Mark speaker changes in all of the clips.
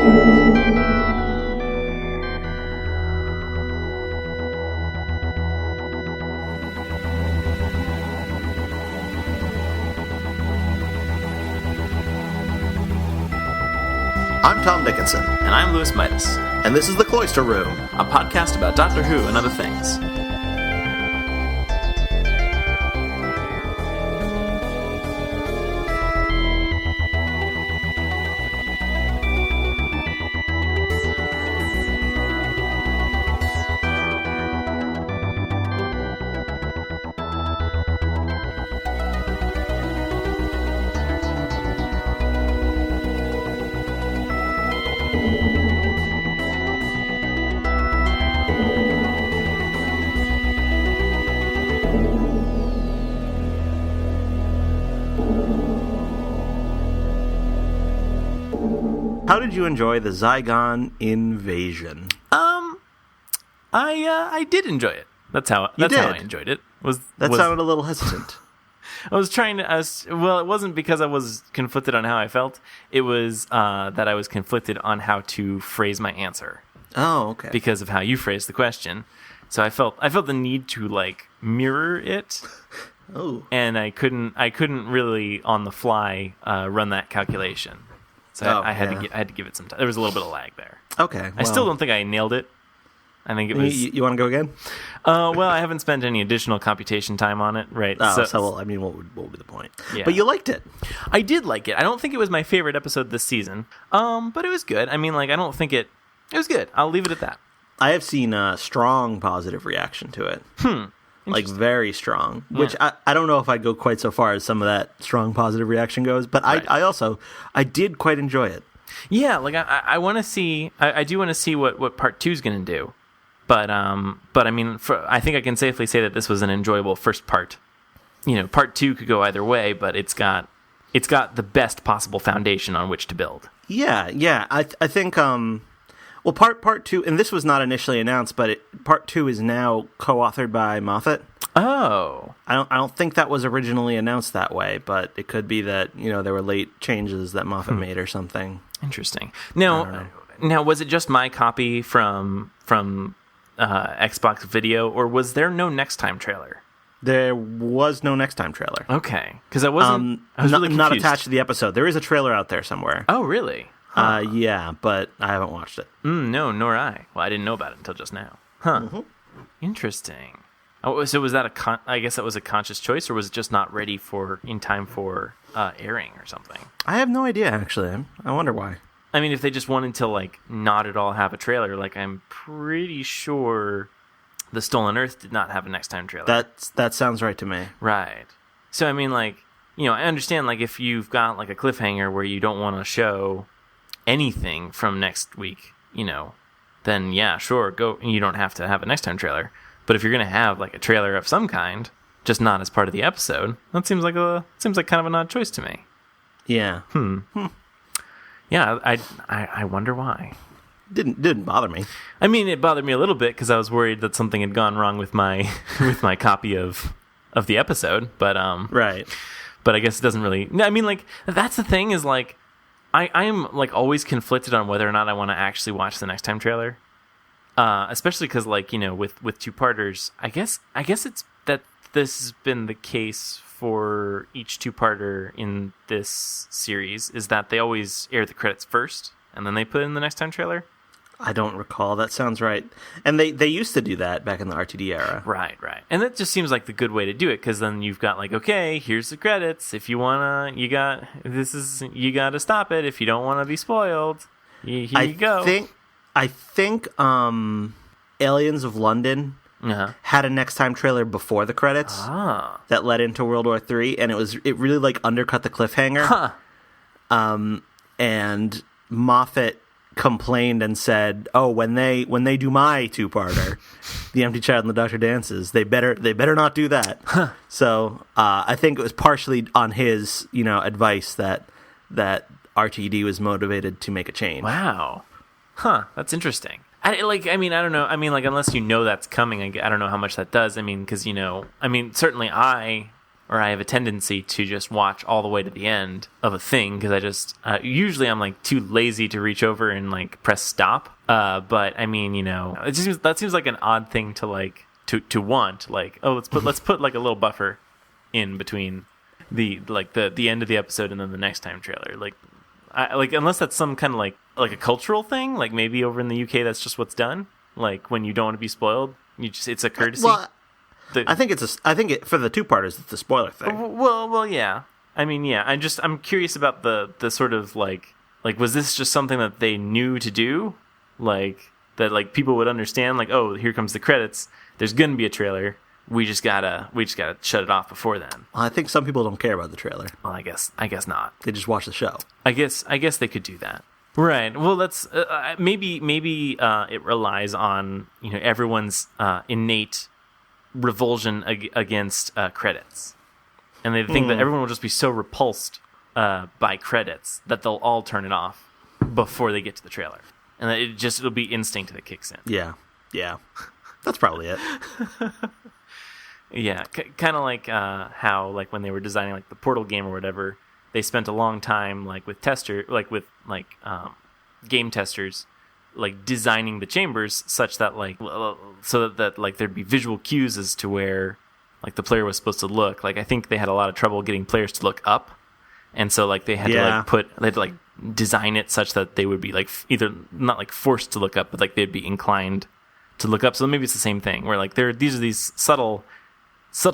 Speaker 1: I'm Tom Dickinson.
Speaker 2: And I'm Louis Midas.
Speaker 1: And this is the Cloister Room,
Speaker 2: a podcast about Doctor Who and other things.
Speaker 1: How did you enjoy the Zygon Invasion?
Speaker 2: I did enjoy it. That's how I enjoyed it.
Speaker 1: That sounded a little hesitant.
Speaker 2: I was trying to. It wasn't because I was conflicted on how I felt. It was that I was conflicted on how to phrase my answer.
Speaker 1: Oh, okay.
Speaker 2: Because of how you phrased the question, so I felt the need to mirror it.
Speaker 1: Oh.
Speaker 2: And I couldn't really on the fly run that calculation. So I had to give it some time. There was a little bit of lag there.
Speaker 1: Okay.
Speaker 2: I still don't think I nailed it. I think it was.
Speaker 1: You want to go again?
Speaker 2: Well, I haven't spent any additional computation time on it, right?
Speaker 1: Oh, what would be the point?
Speaker 2: Yeah.
Speaker 1: But you liked it.
Speaker 2: I did like it. I don't think it was my favorite episode this season. But it was good. I mean, I don't think it was good. I'll leave it at that.
Speaker 1: I have seen a strong positive reaction to it. Very strong.
Speaker 2: Yeah.
Speaker 1: Which I don't know if I'd go quite so far as some of that strong positive reaction goes, but right. I did quite enjoy it.
Speaker 2: Yeah, I want to see. I do want to see what part 2 is going to do. But I mean, I think I can safely say that this was an enjoyable first part. Part 2 could go either way, but it's got the best possible foundation on which to build.
Speaker 1: Yeah. I think well, part 2, and this was not initially announced, but part 2 is now co-authored by Moffat.
Speaker 2: Oh,
Speaker 1: I don't think that was originally announced that way, but it could be that there were late changes that Moffat made or something.
Speaker 2: Interesting. Now, was it just my copy from Xbox Video, or was there no Next Time trailer?
Speaker 1: There was no Next Time trailer.
Speaker 2: Okay, because I was really confused.
Speaker 1: Not attached to the episode. There is a trailer out there somewhere.
Speaker 2: Oh, really? Huh.
Speaker 1: Yeah, but I haven't watched it.
Speaker 2: No, nor I. Well, I didn't know about it until just now. Huh. Mm-hmm. Interesting. Oh, so was that I guess that was a conscious choice, or was it just not ready in time for airing or something?
Speaker 1: I have no idea, actually. I wonder why.
Speaker 2: I mean, if they just wanted to not at all have a trailer, I'm pretty sure The Stolen Earth did not have a Next Time trailer.
Speaker 1: That sounds right to me.
Speaker 2: Right. So I mean, I understand if you've got a cliffhanger where you don't want to show anything from next week, then yeah, sure, go. You don't have to have a Next Time trailer. But if you're going to have a trailer of some kind, just not as part of the episode, that seems like kind of an odd choice to me.
Speaker 1: Yeah.
Speaker 2: Yeah, I wonder why.
Speaker 1: Didn't bother me.
Speaker 2: I mean, it bothered me a little bit because I was worried that something had gone wrong with my copy of the episode. But
Speaker 1: right.
Speaker 2: But I guess it doesn't really. I mean, that's the thing is I am always conflicted on whether or not I want to actually watch the Next Time trailer. Especially because with two-parters, I guess it's that this has been the case for each two-parter in this series, is that they always air the credits first and then they put in the Next Time trailer.
Speaker 1: I don't recall. That sounds right. And they used to do that back in the RTD era.
Speaker 2: Right. And that just seems like the good way to do it, because then you've got okay, here's the credits. If you wanna, you got to stop it if you don't want to be spoiled. Here you go.
Speaker 1: I think Aliens of London had a Next Time trailer before the credits that led into World War III, and it really undercut the cliffhanger. And Moffat complained and said, "Oh, when they do my two-parter, The Empty Child and the Doctor Dances, they better not do that." So I think it was partially on his advice that RTD was motivated to make a change.
Speaker 2: Wow. Huh, that's interesting. I don't know. I mean, unless that's coming, I don't know how much that does. I mean, because certainly or I have a tendency to just watch all the way to the end of a thing because I just usually I'm like too lazy to reach over and like press stop. But I mean, that seems like an odd thing to like to want. Like, oh, let's put like a little buffer in between the end of the episode and then the next time trailer. Like, unless that's some kind of like a cultural thing. Like maybe over in the UK that's just what's done. Like when you don't want to be spoiled, it's a courtesy.
Speaker 1: Well, I think for the two-parters, it's a spoiler thing.
Speaker 2: Well, yeah. I mean, yeah. I'm curious about the sort of like was this just something that they knew to do, like that like people would understand, like, oh, here comes the credits. There's gonna be a trailer. We just gotta shut it off before then.
Speaker 1: Well, I think some people don't care about the trailer.
Speaker 2: Well, I guess not.
Speaker 1: They just watch the show.
Speaker 2: I guess they could do that. Right. Well, that's maybe it relies on everyone's innate revulsion against credits, and they think that everyone will just be so repulsed by credits that they'll all turn it off before they get to the trailer, and that it'll be instinct that kicks in.
Speaker 1: Yeah, that's probably it.
Speaker 2: Yeah, kind of like how like when they were designing like the Portal game or whatever, they spent a long time like with game testers, like designing the chambers such that like so that like there'd be visual cues as to where like the player was supposed to look. Like I think they had a lot of trouble getting players to look up, and so like they had to design it such that they would be like either not like forced to look up, but like they'd be inclined to look up. So maybe it's the same thing where like these are these subtle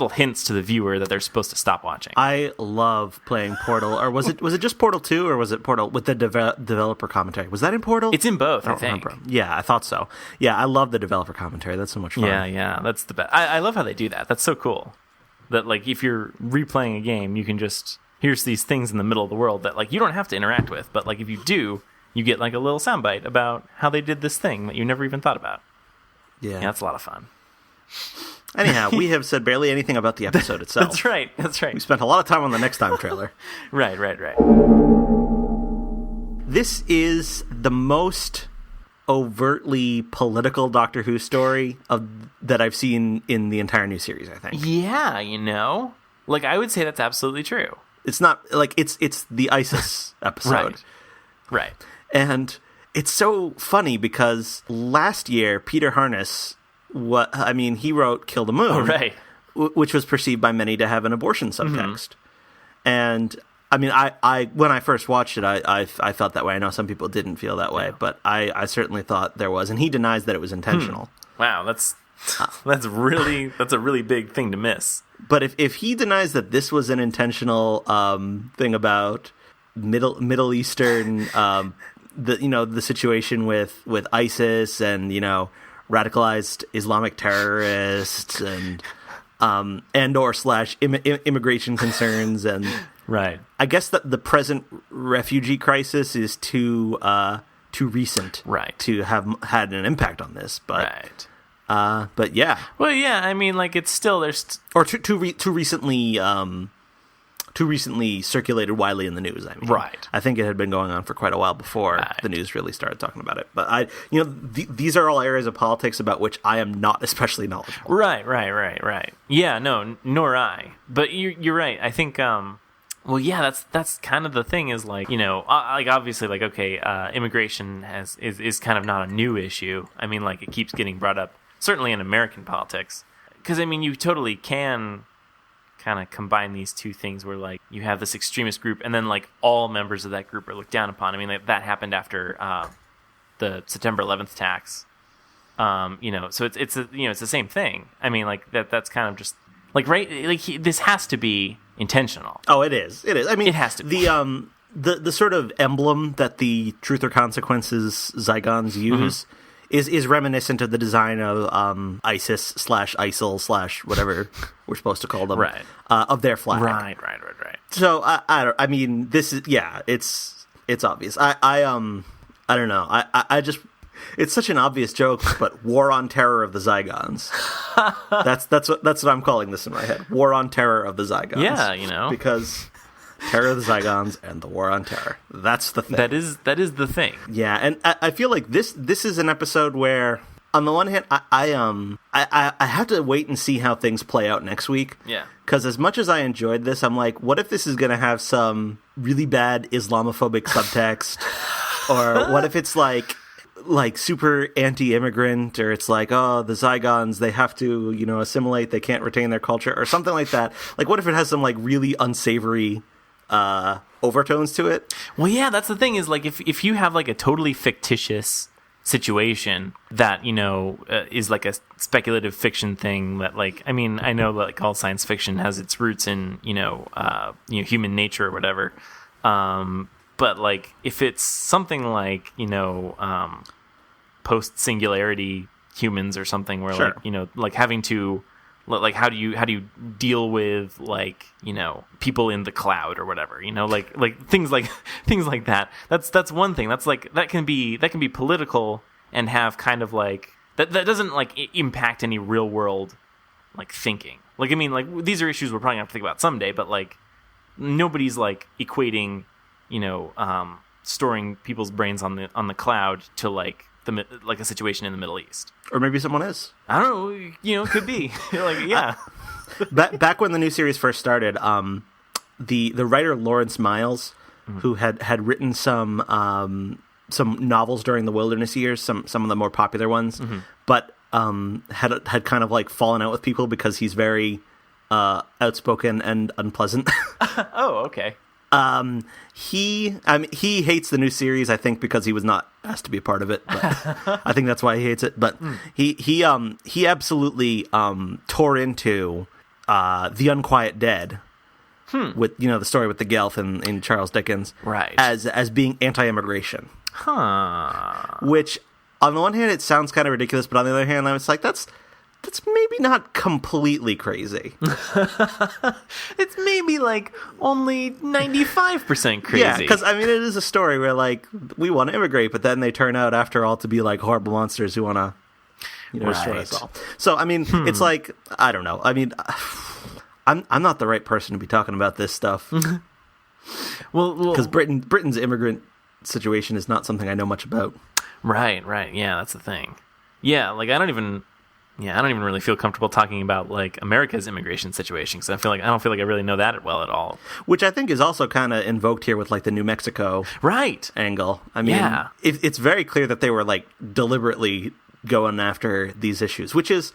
Speaker 2: hints to the viewer that they're supposed to stop watching.
Speaker 1: I love playing Portal, or was it just Portal 2, or was it Portal with the developer commentary? Was that in Portal?
Speaker 2: It's in both, I think.
Speaker 1: Remember. Yeah, I thought so. Yeah, I love the developer commentary. That's so much fun.
Speaker 2: Yeah, that's the best. I love how they do that. That's so cool. That like if you're replaying a game, you can just here's these things in the middle of the world that like you don't have to interact with, but like if you do, you get like a little soundbite about how they did this thing that you never even thought about. Yeah, that's a lot of fun.
Speaker 1: Anyhow, we have said barely anything about the episode itself.
Speaker 2: That's right.
Speaker 1: We spent a lot of time on the next time trailer.
Speaker 2: Right.
Speaker 1: This is the most overtly political Doctor Who story that I've seen in the entire new series, I think.
Speaker 2: Yeah, like I would say that's absolutely true.
Speaker 1: It's not like it's the ISIS episode.
Speaker 2: Right.
Speaker 1: And it's so funny because last year Peter Harness he wrote Kill the Moon,
Speaker 2: right,
Speaker 1: which was perceived by many to have an abortion subtext. And I mean, I when I first watched it, I felt that way. I know some people didn't feel that way, but I certainly thought there was, and he denies that it was intentional.
Speaker 2: Wow, that's a really big thing to miss.
Speaker 1: But if he denies that this was an intentional thing about Middle Eastern, the situation with ISIS and radicalized Islamic terrorists and or / immigration concerns and
Speaker 2: right.
Speaker 1: I guess that the present refugee crisis is too recent to have had an impact on this, but but yeah.
Speaker 2: Well, yeah. I mean, like it's still there's
Speaker 1: too recently circulated widely in the news. I mean, I think it had been going on for quite a while before the news really started talking about it. But these are all areas of politics about which I am not especially knowledgeable.
Speaker 2: Right. Yeah, no, nor I. But you're right. I think. Well, yeah, that's kind of the thing. Is like like obviously, like okay, immigration is kind of not a new issue. I mean, like it keeps getting brought up, certainly in American politics, because I mean, you totally can kind of combine these two things where like you have this extremist group and then like all members of that group are looked down upon. I mean, like, that happened after the September 11th attacks. So it's the same thing. I mean, like that's kind of just like this has to be intentional.
Speaker 1: Oh, it is. I mean,
Speaker 2: it has to be.
Speaker 1: The sort of emblem that the Truth or Consequences Zygons use is reminiscent of the design of ISIS / ISIL / whatever we're supposed to call them, of their flag.
Speaker 2: Right.
Speaker 1: So I mean, this is it's obvious. I don't know. I just it's such an obvious joke, but War on Terror of the Zygons. That's what I'm calling this in my head. War on Terror of the Zygons.
Speaker 2: Yeah,
Speaker 1: because Terror of the Zygons and the War on Terror. That's the thing.
Speaker 2: That is the thing.
Speaker 1: Yeah, and I feel like this is an episode where on the one hand, I have to wait and see how things play out next week.
Speaker 2: Yeah.
Speaker 1: Because as much as I enjoyed this, I'm like, what if this is going to have some really bad Islamophobic subtext? Or what if it's like super anti-immigrant, or it's like, oh, the Zygons, they have to, assimilate, they can't retain their culture, or something like that. Like, what if it has some, like, really unsavory overtones to it?
Speaker 2: Well, yeah, that's the thing, is, like, if you have, like, a totally fictitious situation that, is like a speculative fiction thing that, like, I mean, I know that, like, all science fiction has its roots in, human nature or whatever. But, like, if it's something like, post-singularity humans or something where,
Speaker 1: sure.
Speaker 2: like, like having to, like, how do you deal with, like, people in the cloud or whatever, like things like that. That's one thing. That's like, that can be political and have kind of like, that doesn't like impact any real world, like, thinking. Like, I mean, like, these are issues we're probably gonna have to think about someday, but, like, nobody's, like, equating, storing people's brains on the cloud to, like, a situation in the Middle East.
Speaker 1: Or maybe someone is.
Speaker 2: I don't know. Could be. Like, yeah.
Speaker 1: Back when the new series first started, the writer Lawrence Miles, mm-hmm. who had written some novels during the Wilderness years, some of the more popular ones, mm-hmm. but had kind of like fallen out with people because he's very outspoken and unpleasant.
Speaker 2: Oh, okay.
Speaker 1: He hates the new series, I think, because he was not asked to be a part of it, but I think that's why he hates it. But he absolutely tore into The Unquiet Dead, with the story with the Gelf in Charles Dickens,
Speaker 2: right,
Speaker 1: as being anti-immigration.
Speaker 2: Huh.
Speaker 1: Which, on the one hand, it sounds kind of ridiculous, but on the other hand, I was like, that's maybe not completely crazy.
Speaker 2: It's maybe, like, only 95% crazy.
Speaker 1: Yeah, because, I mean, it is a story where, like, we want to immigrate, but then they turn out, after all, to be, like, horrible monsters who want to, destroy us all. So, I mean, it's like, I don't know. I mean, I'm not the right person to be talking about this stuff.
Speaker 2: Well,
Speaker 1: because Britain's immigrant situation is not something I know much about.
Speaker 2: Right. Yeah, that's the thing. Yeah, like, I don't even really feel comfortable talking about, like, America's immigration situation, because I don't feel like I really know that well at all.
Speaker 1: Which I think is also kind of invoked here with, like, the New Mexico angle. I mean,
Speaker 2: yeah.
Speaker 1: It's very clear that they were, like, deliberately going after these issues, which is,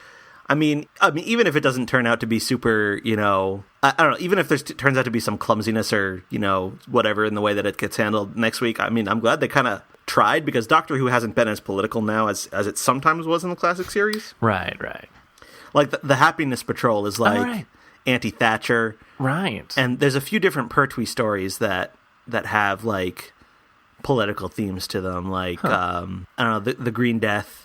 Speaker 1: I mean, even if it doesn't turn out to be super, I don't know, even if there turns out to be some clumsiness or, whatever in the way that it gets handled next week, I mean, I'm glad they kind of tried, because Doctor Who hasn't been as political now as it sometimes was in the classic series.
Speaker 2: Right.
Speaker 1: Like, the Happiness Patrol is, like, anti-Thatcher.
Speaker 2: Right.
Speaker 1: And there's a few different Pertwee stories that have, like, political themes to them, like, I don't know, the Green Death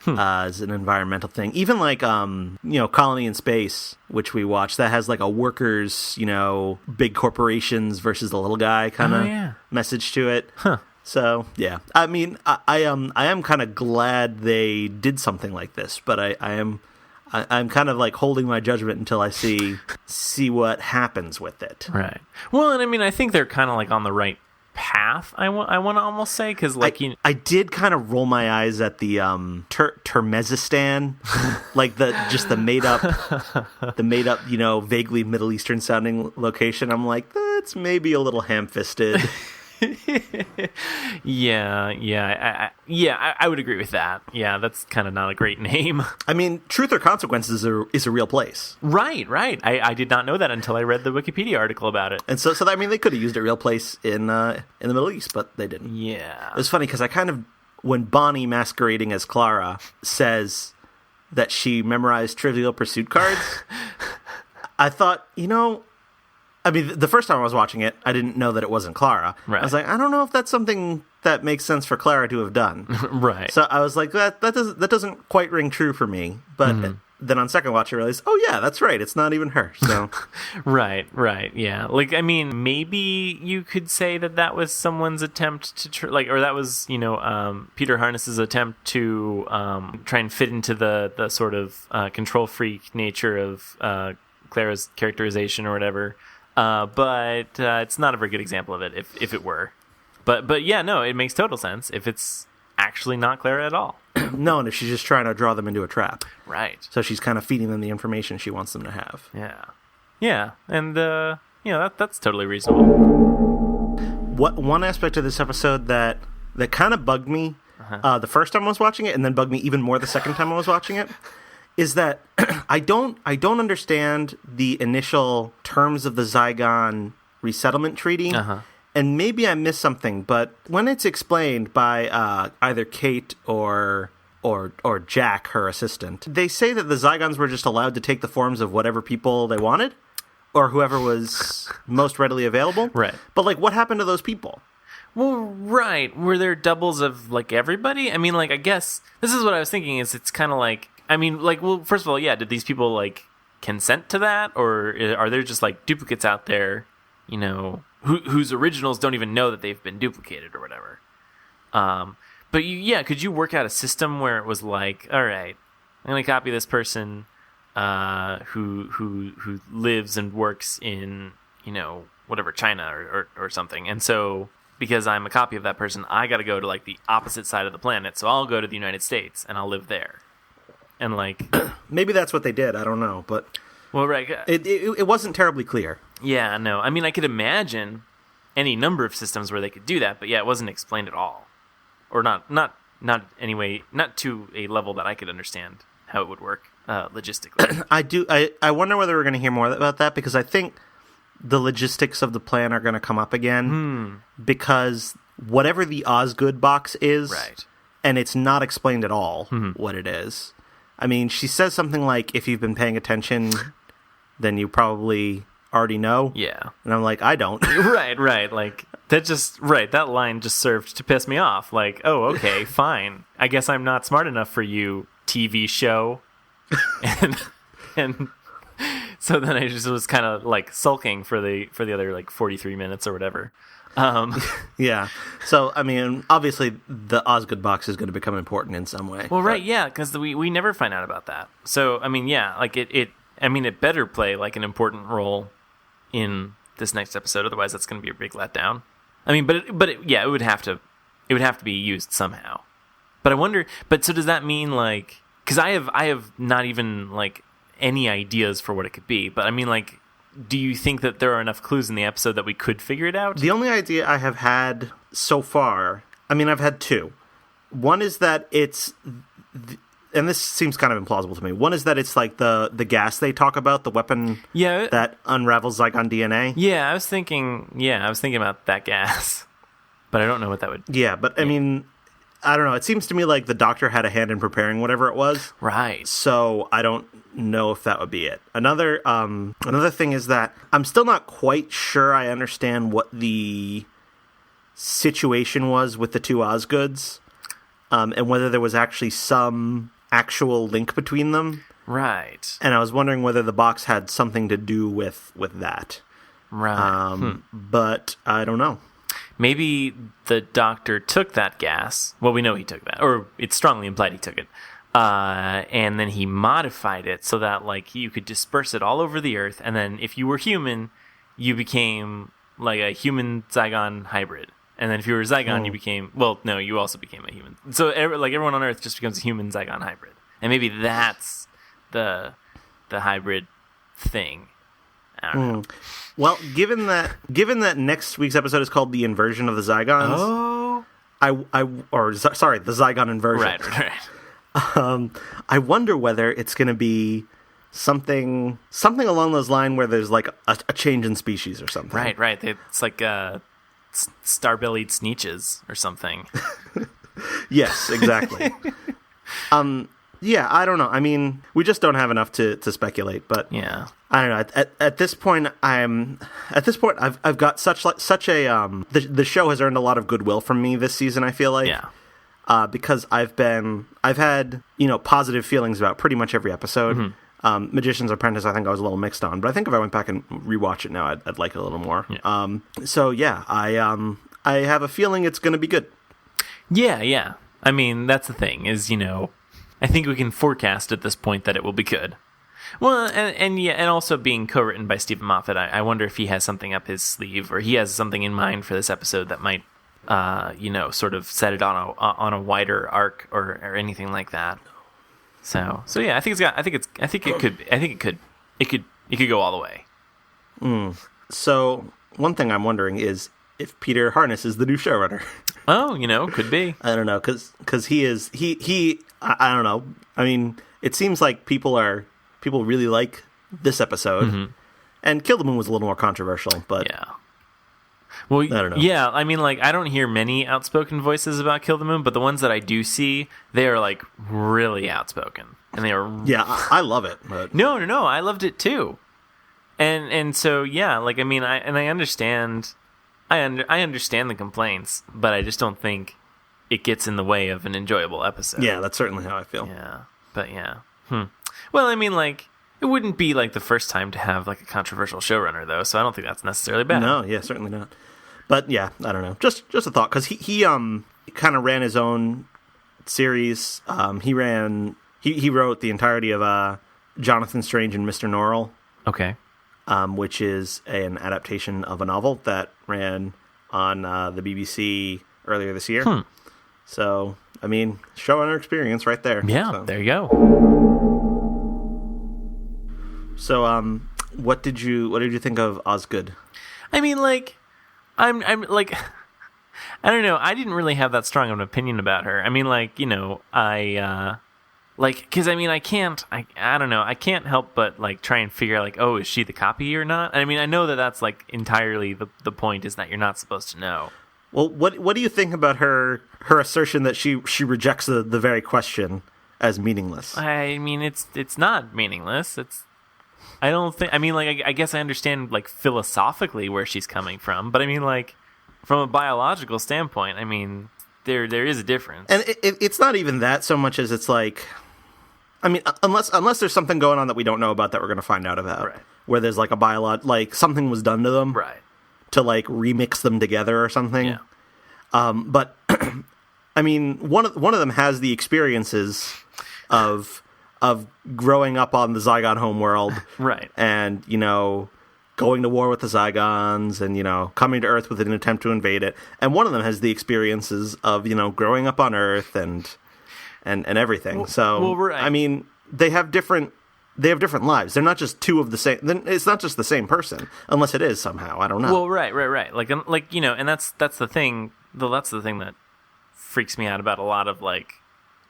Speaker 1: is an environmental thing. Even, like, Colony in Space, which we watched, that has, like, a workers, big corporations versus the little guy kind of message to it.
Speaker 2: Huh.
Speaker 1: So, yeah. I mean, I am kind of glad they did something like this, but I'm kind of, like, holding my judgment until I see what happens with it.
Speaker 2: Right. Well, and I mean, I think they're kind of, like, on the right path, I want to almost say, because, like,
Speaker 1: I did kind of roll my eyes at the Turkmenistan, like the made up vaguely Middle Eastern sounding location. I'm like, that's maybe a little ham-fisted.
Speaker 2: Yeah, I would agree with that. Yeah, that's kind of not a great name.
Speaker 1: I mean, Truth or Consequences is a real place.
Speaker 2: Right. I did not know that until I read the Wikipedia article about it.
Speaker 1: And so I mean, they could have used a real place in the Middle East, but they didn't.
Speaker 2: Yeah.
Speaker 1: It was funny because I kind of, when Bonnie masquerading as Clara says that she memorized Trivial Pursuit cards, I thought, I mean, the first time I was watching it, I didn't know that it wasn't Clara.
Speaker 2: Right.
Speaker 1: I was like, I don't know if that's something that makes sense for Clara to have done.
Speaker 2: Right.
Speaker 1: So I was like, that doesn't quite ring true for me. But then on second watch, I realized, oh yeah, that's right. It's not even her. So
Speaker 2: right. Yeah. Like, I mean, maybe you could say that was someone's attempt to or that was Peter Harness's attempt to try and fit into the sort of control freak nature of Clara's characterization or whatever. But it's not a very good example of it, if it were. But yeah, no, it makes total sense if it's actually not Clara at all.
Speaker 1: No, and she's just trying to draw them into a trap.
Speaker 2: Right.
Speaker 1: So she's kind of feeding them the information she wants them to have.
Speaker 2: Yeah. Yeah, and that's totally reasonable.
Speaker 1: One aspect of this episode that kind of bugged me the first time I was watching it, and then bugged me even more the second time I was watching it, is that I don't understand the initial terms of the Zygon resettlement treaty. And maybe I missed something, but when it's explained by either Kate or Jack, her assistant, they say that the Zygons were just allowed to take the forms of whatever people they wanted, or whoever was most readily available.
Speaker 2: Right.
Speaker 1: But, like, what happened to those people?
Speaker 2: Well, right. Were there doubles of, like, everybody? I mean, like, I guess this is what I was thinking is it's kind of like, I mean, like, well, first of all, yeah, did these people, like, consent to that? Or are there just, like, duplicates out there, you know, whose originals don't even know that they've been duplicated or whatever? But, could you work out a system where it was like, all right, I'm going to copy this person who lives and works in, you know, whatever, China or something. And so because I'm a copy of that person, I got to go to, like, the opposite side of the planet. So I'll go to the United States and I'll live there. And, like...
Speaker 1: Maybe that's what they did. I don't know. But
Speaker 2: well, right.
Speaker 1: It wasn't terribly clear.
Speaker 2: Yeah, no. I mean, I could imagine any number of systems where they could do that. But, yeah, it wasn't explained at all. Or not anyway, not to a level that I could understand how it would work logistically.
Speaker 1: I wonder whether we're going to hear more about that, because I think the logistics of the plan are going to come up again, because whatever the Osgood box is,
Speaker 2: right,
Speaker 1: and it's not explained at all what it is. I mean, she says something like, if you've been paying attention, then you probably already know.
Speaker 2: Yeah.
Speaker 1: And I'm like, I don't.
Speaker 2: Right. Like, that line just served to piss me off. Like, oh, okay, fine. I guess I'm not smart enough for you, TV show. and so then I just was kind of, like, sulking for the other, like, 43 minutes or whatever.
Speaker 1: Yeah. So, I mean, obviously the Osgood box is going to become important in some way.
Speaker 2: Well, right, yeah, because we never find out about that. So, I mean, yeah, like, it better play, like, an important role in this next episode. Otherwise, that's going to be a big letdown. I mean, it would have to be used somehow. But I wonder, so does that mean, like, because I have not even, like, any ideas for what it could be, but I mean, like, do you think that there are enough clues in the episode that we could figure it out?
Speaker 1: The only idea I have had so far, I mean, I've had two. One is that it's, and this seems kind of implausible to me. One is that it's like the gas they talk about, the weapon that unravels Zygon DNA.
Speaker 2: Yeah, I was thinking about that gas, but I don't know what that would.
Speaker 1: Yeah, but I mean, I don't know. It seems to me like the Doctor had a hand in preparing whatever it was.
Speaker 2: Right.
Speaker 1: So I don't know if that would be it. Another thing is that I'm still not quite sure I understand what the situation was with the two Osgoods, and whether there was actually some actual link between them.
Speaker 2: Right.
Speaker 1: And I was wondering whether the box had something to do with that.
Speaker 2: Right.
Speaker 1: But I don't know.
Speaker 2: Maybe the Doctor took that gas. Well, we know he took that, or it's strongly implied he took it. And then he modified it so that, like, you could disperse it all over the Earth, and then if you were human, you became, like, a human Zygon hybrid. And then if you were a Zygon, you became... Well, no, you also became a human. So, everyone on Earth just becomes a human Zygon hybrid. And maybe that's the hybrid thing. I don't know.
Speaker 1: Well, given that next week's episode is called The Inversion of the Zygons... the Zygon Inversion.
Speaker 2: Right.
Speaker 1: I wonder whether it's going to be something along those lines where there's, like, a change in species or something.
Speaker 2: Right. It's like star-bellied Sneeches or something.
Speaker 1: Yes, exactly. Yeah, I don't know. I mean, we just don't have enough to speculate. But
Speaker 2: yeah,
Speaker 1: I don't know. At this point, I've got such a the show has earned a lot of goodwill from me this season. I feel like, because I've had positive feelings about pretty much every episode. Mm-hmm. Magician's Apprentice, I think I was a little mixed on, but I think if I went back and rewatch it now, I'd like it a little more. Yeah. So yeah, I have a feeling it's going to be good.
Speaker 2: Yeah. I mean, that's the thing is, I think we can forecast at this point that it will be good. Well, and also being co-written by Stephen Moffat, I wonder if he has something up his sleeve or he has something in mind for this episode that might sort of set it on a wider arc or anything like that. So yeah, I think it could go all the way.
Speaker 1: So one thing I'm wondering is if Peter Harness is the new showrunner.
Speaker 2: Oh, could be.
Speaker 1: I don't know, because he I don't know. I mean, it seems like people really like this episode, and Kill the Moon was a little more controversial, but
Speaker 2: yeah. Well, I don't know. Yeah, I mean, like, I don't hear many outspoken voices about Kill the Moon, but the ones that I do see, they are, like, really outspoken. And they are...
Speaker 1: Yeah, I love it. But...
Speaker 2: No, I loved it, too. And so, yeah, like, I mean, I understand... I understand the complaints, but I just don't think it gets in the way of an enjoyable episode.
Speaker 1: Yeah, that's certainly how I feel.
Speaker 2: Yeah, but yeah. Well, I mean, like... It wouldn't be, like, the first time to have, like, a controversial showrunner, though, so I don't think that's necessarily bad.
Speaker 1: No, yeah, certainly not. But, yeah, I don't know. Just a thought, because he kind of ran his own series. He wrote the entirety of Jonathan Strange and Mr. Norrell.
Speaker 2: Okay.
Speaker 1: Which is an adaptation of a novel that ran on the BBC earlier this year. So, I mean, showrunner experience right there.
Speaker 2: Yeah,
Speaker 1: so.
Speaker 2: There you go.
Speaker 1: So, what did you think of Osgood?
Speaker 2: I mean, like, I'm like, I don't know. I didn't really have that strong of an opinion about her. I mean, like, because I mean, I don't know. I can't help but like try and figure out like, oh, is she the copy or not? I mean, I know that that's like entirely the point is that you're not supposed to know.
Speaker 1: Well, what do you think about her assertion that she rejects the very question as meaningless?
Speaker 2: I mean, it's not meaningless. I don't think. I mean, like, I guess I understand, like, philosophically where she's coming from, but I mean, like, from a biological standpoint, I mean, there is a difference.
Speaker 1: And it's not even that so much as it's like, I mean, unless there's something going on that we don't know about that we're going to find out about,
Speaker 2: right.
Speaker 1: Where there's like like something was done to them,
Speaker 2: right,
Speaker 1: to like remix them together or something.
Speaker 2: Yeah.
Speaker 1: But I mean, one of them has the experiences of growing up on the Zygon homeworld,
Speaker 2: right,
Speaker 1: and going to war with the Zygons, and coming to Earth with an attempt to invade it. And one of them has the experiences of growing up on Earth and everything. Right. I mean, they have different lives. They're not just two of the same. It's not just the same person, unless it is somehow. I don't know.
Speaker 2: Well, right. Like and that's the thing. Though that's the thing that freaks me out about a lot of like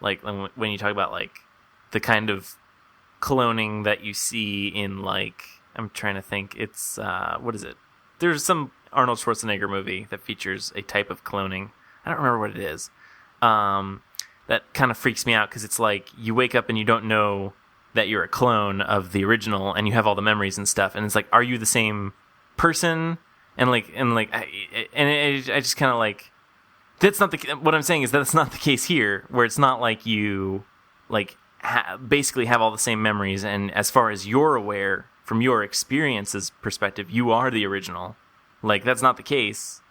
Speaker 2: when you talk about like the kind of cloning that you see in, like, I'm trying to think, it's, what is it? There's some Arnold Schwarzenegger movie that features a type of cloning. I don't remember what it is. That kind of freaks me out because it's like you wake up and you don't know that you're a clone of the original and you have all the memories and stuff. And it's like, are you the same person? I just kind of like, that's not what I'm saying is that's not the case here, where it's not like you, like, basically have all the same memories, and as far as you're aware from your experiences perspective, you are the original. Like, that's not the case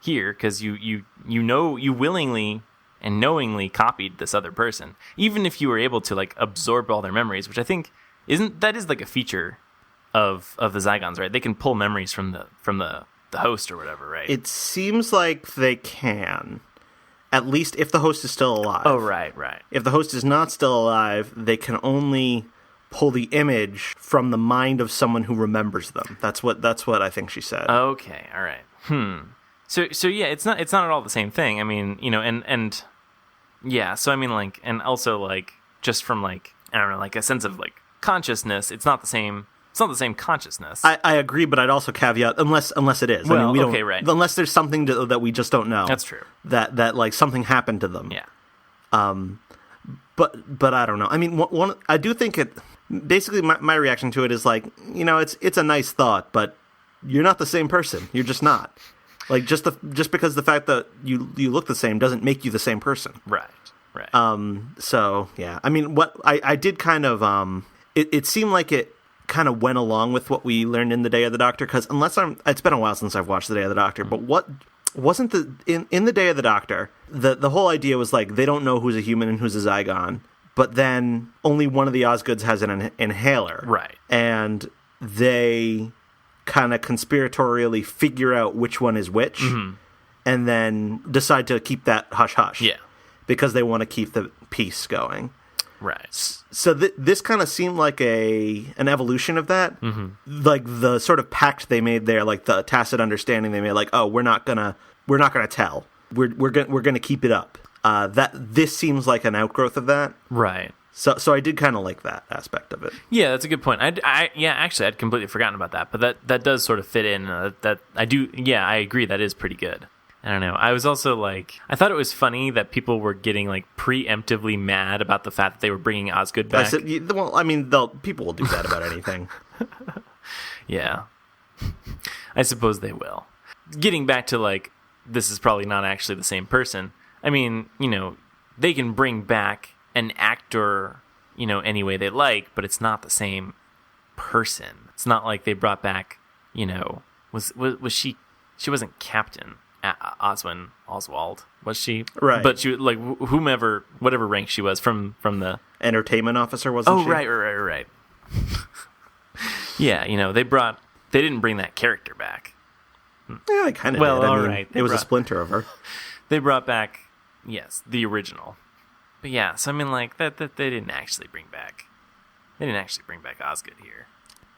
Speaker 2: here, because you willingly and knowingly copied this other person, even if you were able to like absorb all their memories, which I think is like a feature of the Zygons, right? They can pull memories from the host or whatever, right?
Speaker 1: It seems like they can. At least if the host is still alive.
Speaker 2: Oh, right.
Speaker 1: If the host is not still alive, they can only pull the image from the mind of someone who remembers them. That's what I think she said.
Speaker 2: Okay, all right. So yeah, it's not at all the same thing. I mean, and yeah, so I mean, like, and also like just from like, I don't know, like a sense of like consciousness, it's not the same consciousness.
Speaker 1: I agree, but I'd also caveat unless it is.
Speaker 2: Well,
Speaker 1: I mean, we don't,
Speaker 2: okay, right.
Speaker 1: Unless there's something that we just don't know.
Speaker 2: That's true.
Speaker 1: That like something happened to them.
Speaker 2: Yeah.
Speaker 1: But I don't know. I mean, I do think it. Basically, my reaction to it is like, it's a nice thought, but you're not the same person. You're just not. Like just because the fact that you look the same doesn't make you the same person.
Speaker 2: Right.
Speaker 1: So yeah, I mean, what I did kind of it seemed like it kind of went along with what we learned in The Day of the Doctor, because it's been a while since I've watched The Day of the Doctor, but what wasn't in The Day of the Doctor, the whole idea was like they don't know who's a human and who's a Zygon, but then only one of the Osgoods has an inhaler,
Speaker 2: right?
Speaker 1: And they kind of conspiratorially figure out which one is which, and then decide to keep that hush-hush.
Speaker 2: Yeah.
Speaker 1: Because they want to keep the peace going.
Speaker 2: Right.
Speaker 1: So this kind of seemed like an evolution of that. Mm-hmm. Like the sort of pact they made there, like the tacit understanding they made, like, oh, we're not gonna tell. We're gonna keep it up. That this seems like an outgrowth of that.
Speaker 2: Right.
Speaker 1: So I did kind of like that aspect of it.
Speaker 2: Yeah, that's a good point. Actually, I'd completely forgotten about that, but that does sort of fit in. That I do. Yeah, I agree. That is pretty good. I don't know. I was also like, I thought it was funny that people were getting like preemptively mad about the fact that they were bringing Osgood back.
Speaker 1: I said, well, I mean, people will do that about anything.
Speaker 2: Yeah, I suppose they will. Getting back to like, this is probably not actually the same person. I mean, they can bring back an actor, any way they like, but it's not the same person. It's not like they brought back, was she wasn't Captain Oswald, was she?
Speaker 1: Right.
Speaker 2: But she, like, whatever rank she was from the
Speaker 1: entertainment officer, wasn't she?
Speaker 2: Oh, right. Yeah, they didn't bring that character back.
Speaker 1: Yeah, they kind of did. I mean, it was a splinter of her.
Speaker 2: They brought back, yes, the original. But yeah, so I mean, like, that they didn't actually bring back. They didn't actually bring back Osgood here.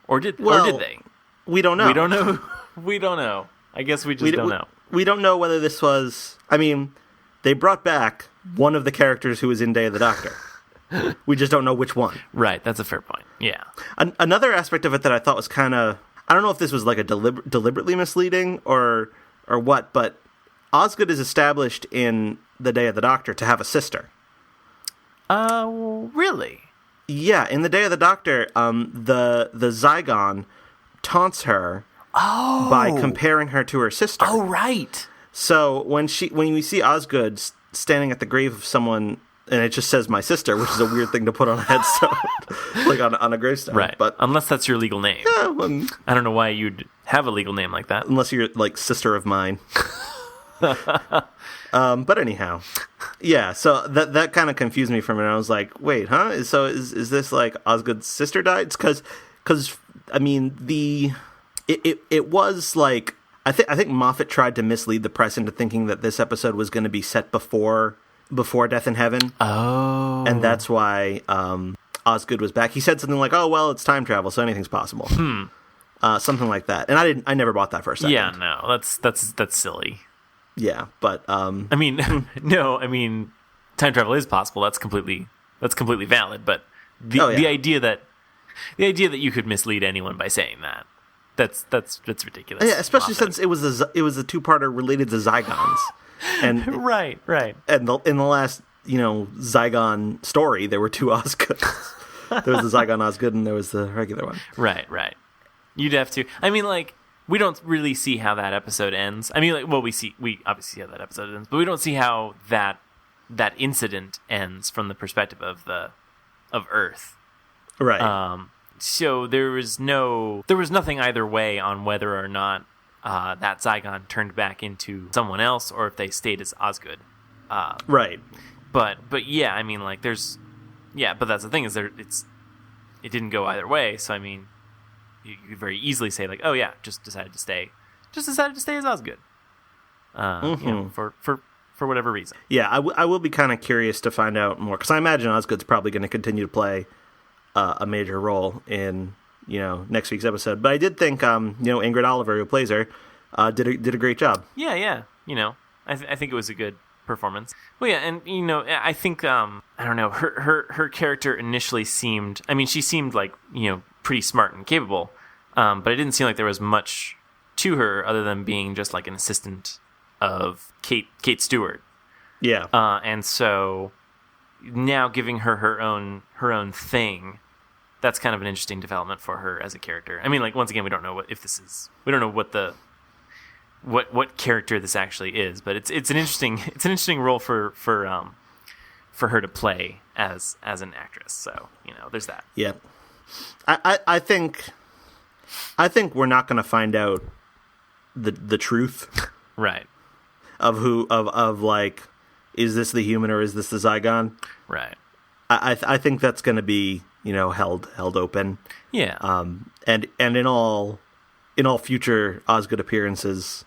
Speaker 2: Or did they?
Speaker 1: We don't know.
Speaker 2: We don't know. I guess we just don't know.
Speaker 1: We don't know whether this was... I mean, they brought back one of the characters who was in Day of the Doctor. We just don't know which one.
Speaker 2: Right, that's a fair point. Yeah.
Speaker 1: Another aspect of it that I thought was kind of... I don't know if this was like a deliberately misleading or what, but Osgood is established in the Day of the Doctor to have a sister.
Speaker 2: Really?
Speaker 1: Yeah, in the Day of the Doctor, the Zygon taunts her by comparing her to her sister.
Speaker 2: Oh, right.
Speaker 1: So when we see Osgood standing at the grave of someone, and it just says "my sister," which is a weird thing to put on a headstone, like on a gravestone.
Speaker 2: Right. But unless that's your legal name.
Speaker 1: Yeah,
Speaker 2: I don't know why you'd have a legal name like that.
Speaker 1: Unless you're like sister of mine. But anyhow, yeah. So that kind of confused me for a minute. I was like, wait, huh? So is this like Osgood's sister died? Because I mean it was like I think Moffat tried to mislead the press into thinking that this episode was going to be set before Death in Heaven.
Speaker 2: Oh,
Speaker 1: and that's why Osgood was back. He said something like, "Oh well, it's time travel, so anything's possible." Something like that. And I never bought that for a second.
Speaker 2: Yeah, no, that's silly.
Speaker 1: Yeah, but
Speaker 2: I mean, no, I mean, time travel is possible. That's completely valid. But the idea that you could mislead anyone by saying that's ridiculous.
Speaker 1: Yeah, especially since it was a two-parter related to Zygons, and
Speaker 2: right.
Speaker 1: And in the last Zygon story, there were two Osgoods. There was the Zygon Osgood, and there was the regular one.
Speaker 2: Right. You'd have to. I mean, like, we don't really see how that episode ends. I mean, like, well, we obviously see how that episode ends, but we don't see how that incident ends from the perspective of Earth.
Speaker 1: Right.
Speaker 2: So there was nothing either way on whether or not that Zygon turned back into someone else or if they stayed as Osgood.
Speaker 1: Right.
Speaker 2: But yeah, I mean, like, but that's the thing is it didn't go either way. So I mean, you could very easily say like, oh yeah, just decided to stay as Osgood. For whatever reason.
Speaker 1: Yeah, I will be kind of curious to find out more because I imagine Osgood's probably going to continue to play a major role in next week's episode. But I did think Ingrid Oliver, who plays her, did a great job.
Speaker 2: Yeah. I think it was a good performance. Well, yeah, and I think I don't know, her character initially seemed. I mean, she seemed like pretty smart and capable, but it didn't seem like there was much to her other than being just like an assistant of Kate Stewart.
Speaker 1: Yeah,
Speaker 2: and so now giving her her own thing. That's kind of an interesting development for her as a character. I mean, like, once again, we don't know we don't know what character this actually is, but it's an interesting role for her to play as an actress. So there's that.
Speaker 1: Yeah, I think we're not going to find out the truth,
Speaker 2: right?
Speaker 1: Of like, is this the human or is this the Zygon?
Speaker 2: Right.
Speaker 1: I think that's going to be held open.
Speaker 2: Yeah.
Speaker 1: And in all future Osgood appearances,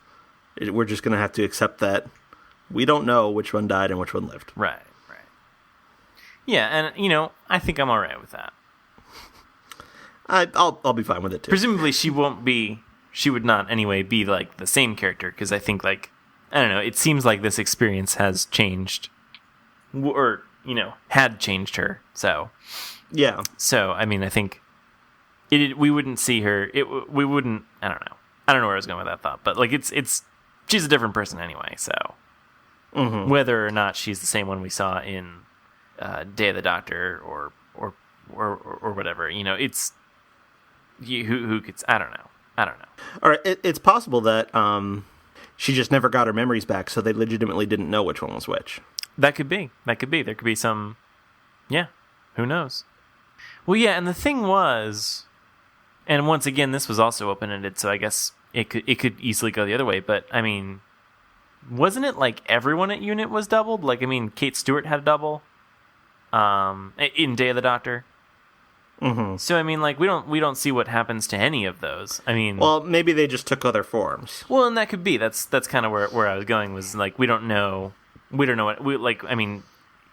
Speaker 1: We're just going to have to accept that we don't know which one died and which one lived.
Speaker 2: Right. Yeah, and, I think I'm all right with that.
Speaker 1: I'll be fine with it, too.
Speaker 2: Presumably she would not anyway be, like, the same character, because I think, like, I don't know, it seems like this experience has changed, or, had changed her, so.
Speaker 1: Yeah.
Speaker 2: So, I mean, I think we wouldn't see her, we wouldn't, I don't know where I was going with that thought, but, like, she's a different person anyway, so. Mm-hmm. Whether or not she's the same one we saw in Day of the Doctor or whatever, it's who could, I don't know.
Speaker 1: All right, it's possible that she just never got her memories back, so they legitimately didn't know which one was which.
Speaker 2: That could be. There could be some, yeah, who knows? Well, yeah, and the thing was, and once again, this was also open-ended, so I guess it could easily go the other way, but, I mean, wasn't it like everyone at Unit was doubled? Like, I mean, Kate Stewart had a double in Day of the Doctor. Mm-hmm. So, I mean, like, we don't see what happens to any of those. I mean...
Speaker 1: Well, maybe they just took other forms.
Speaker 2: Well, and that could be. That's kind of where I was going, was, like, we don't know what... I mean,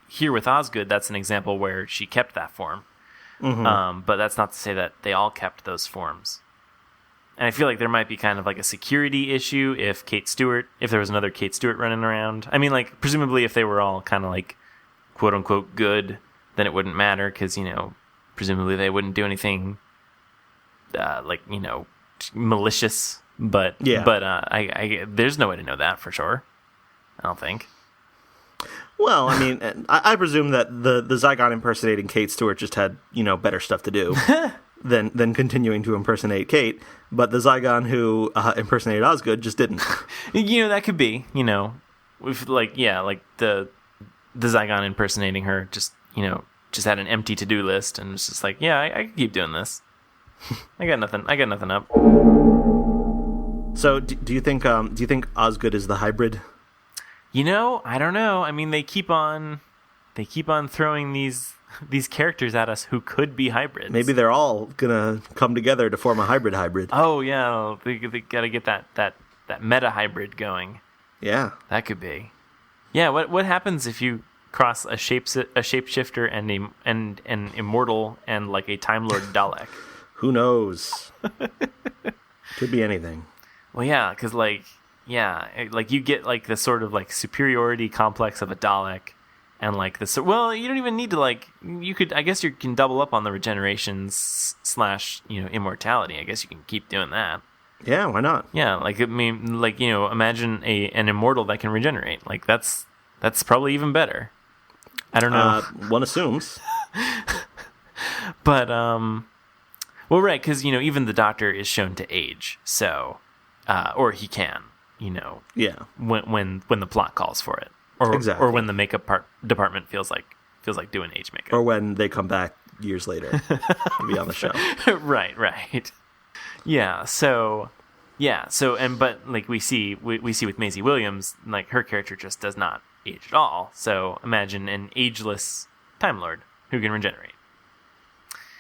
Speaker 2: here with Osgood, that's an example where she kept that form. Mm-hmm. But that's not to say that they all kept those forms. And I feel like there might be kind of like a security issue if there was another Kate Stewart running around. I mean, like, presumably if they were all kind of like, quote unquote, good, then it wouldn't matter because, presumably they wouldn't do anything, malicious. But, yeah. I there's no way to know that for sure. I don't think.
Speaker 1: Well, I mean, I presume that the Zygon impersonating Kate Stewart just had, better stuff to do than continuing to impersonate Kate. But the Zygon who impersonated Osgood just didn't.
Speaker 2: That could be, if the Zygon impersonating her just had an empty to-do list and was just like, yeah, I can keep doing this. I got nothing up.
Speaker 1: So do you think Osgood is the hybrid?
Speaker 2: I don't know. I mean, they keep on throwing these characters at us who could be hybrids.
Speaker 1: Maybe they're all gonna come together to form a hybrid.
Speaker 2: Oh yeah, they got to get that meta hybrid going.
Speaker 1: Yeah,
Speaker 2: that could be. Yeah, what happens if you cross a shapeshifter and an immortal and like a Time Lord Dalek?
Speaker 1: Who knows? Could be anything.
Speaker 2: Well, yeah, because you get like the sort of like superiority complex of a Dalek, and like this. Well, you don't even need to you could. I guess you can double up on the regeneration / immortality. I guess you can keep doing that.
Speaker 1: Yeah, why not?
Speaker 2: Yeah, imagine an immortal that can regenerate. Like that's probably even better. I don't know.
Speaker 1: One assumes.
Speaker 2: But well, right, because even the Doctor is shown to age, so or he can.
Speaker 1: Yeah.
Speaker 2: When the plot calls for it, or
Speaker 1: exactly.
Speaker 2: Or when the makeup department feels like doing age makeup,
Speaker 1: or when they come back years later to be on the show.
Speaker 2: Right. Yeah. So but like we see with Maisie Williams, like her character just does not age at all. So imagine an ageless Time Lord who can regenerate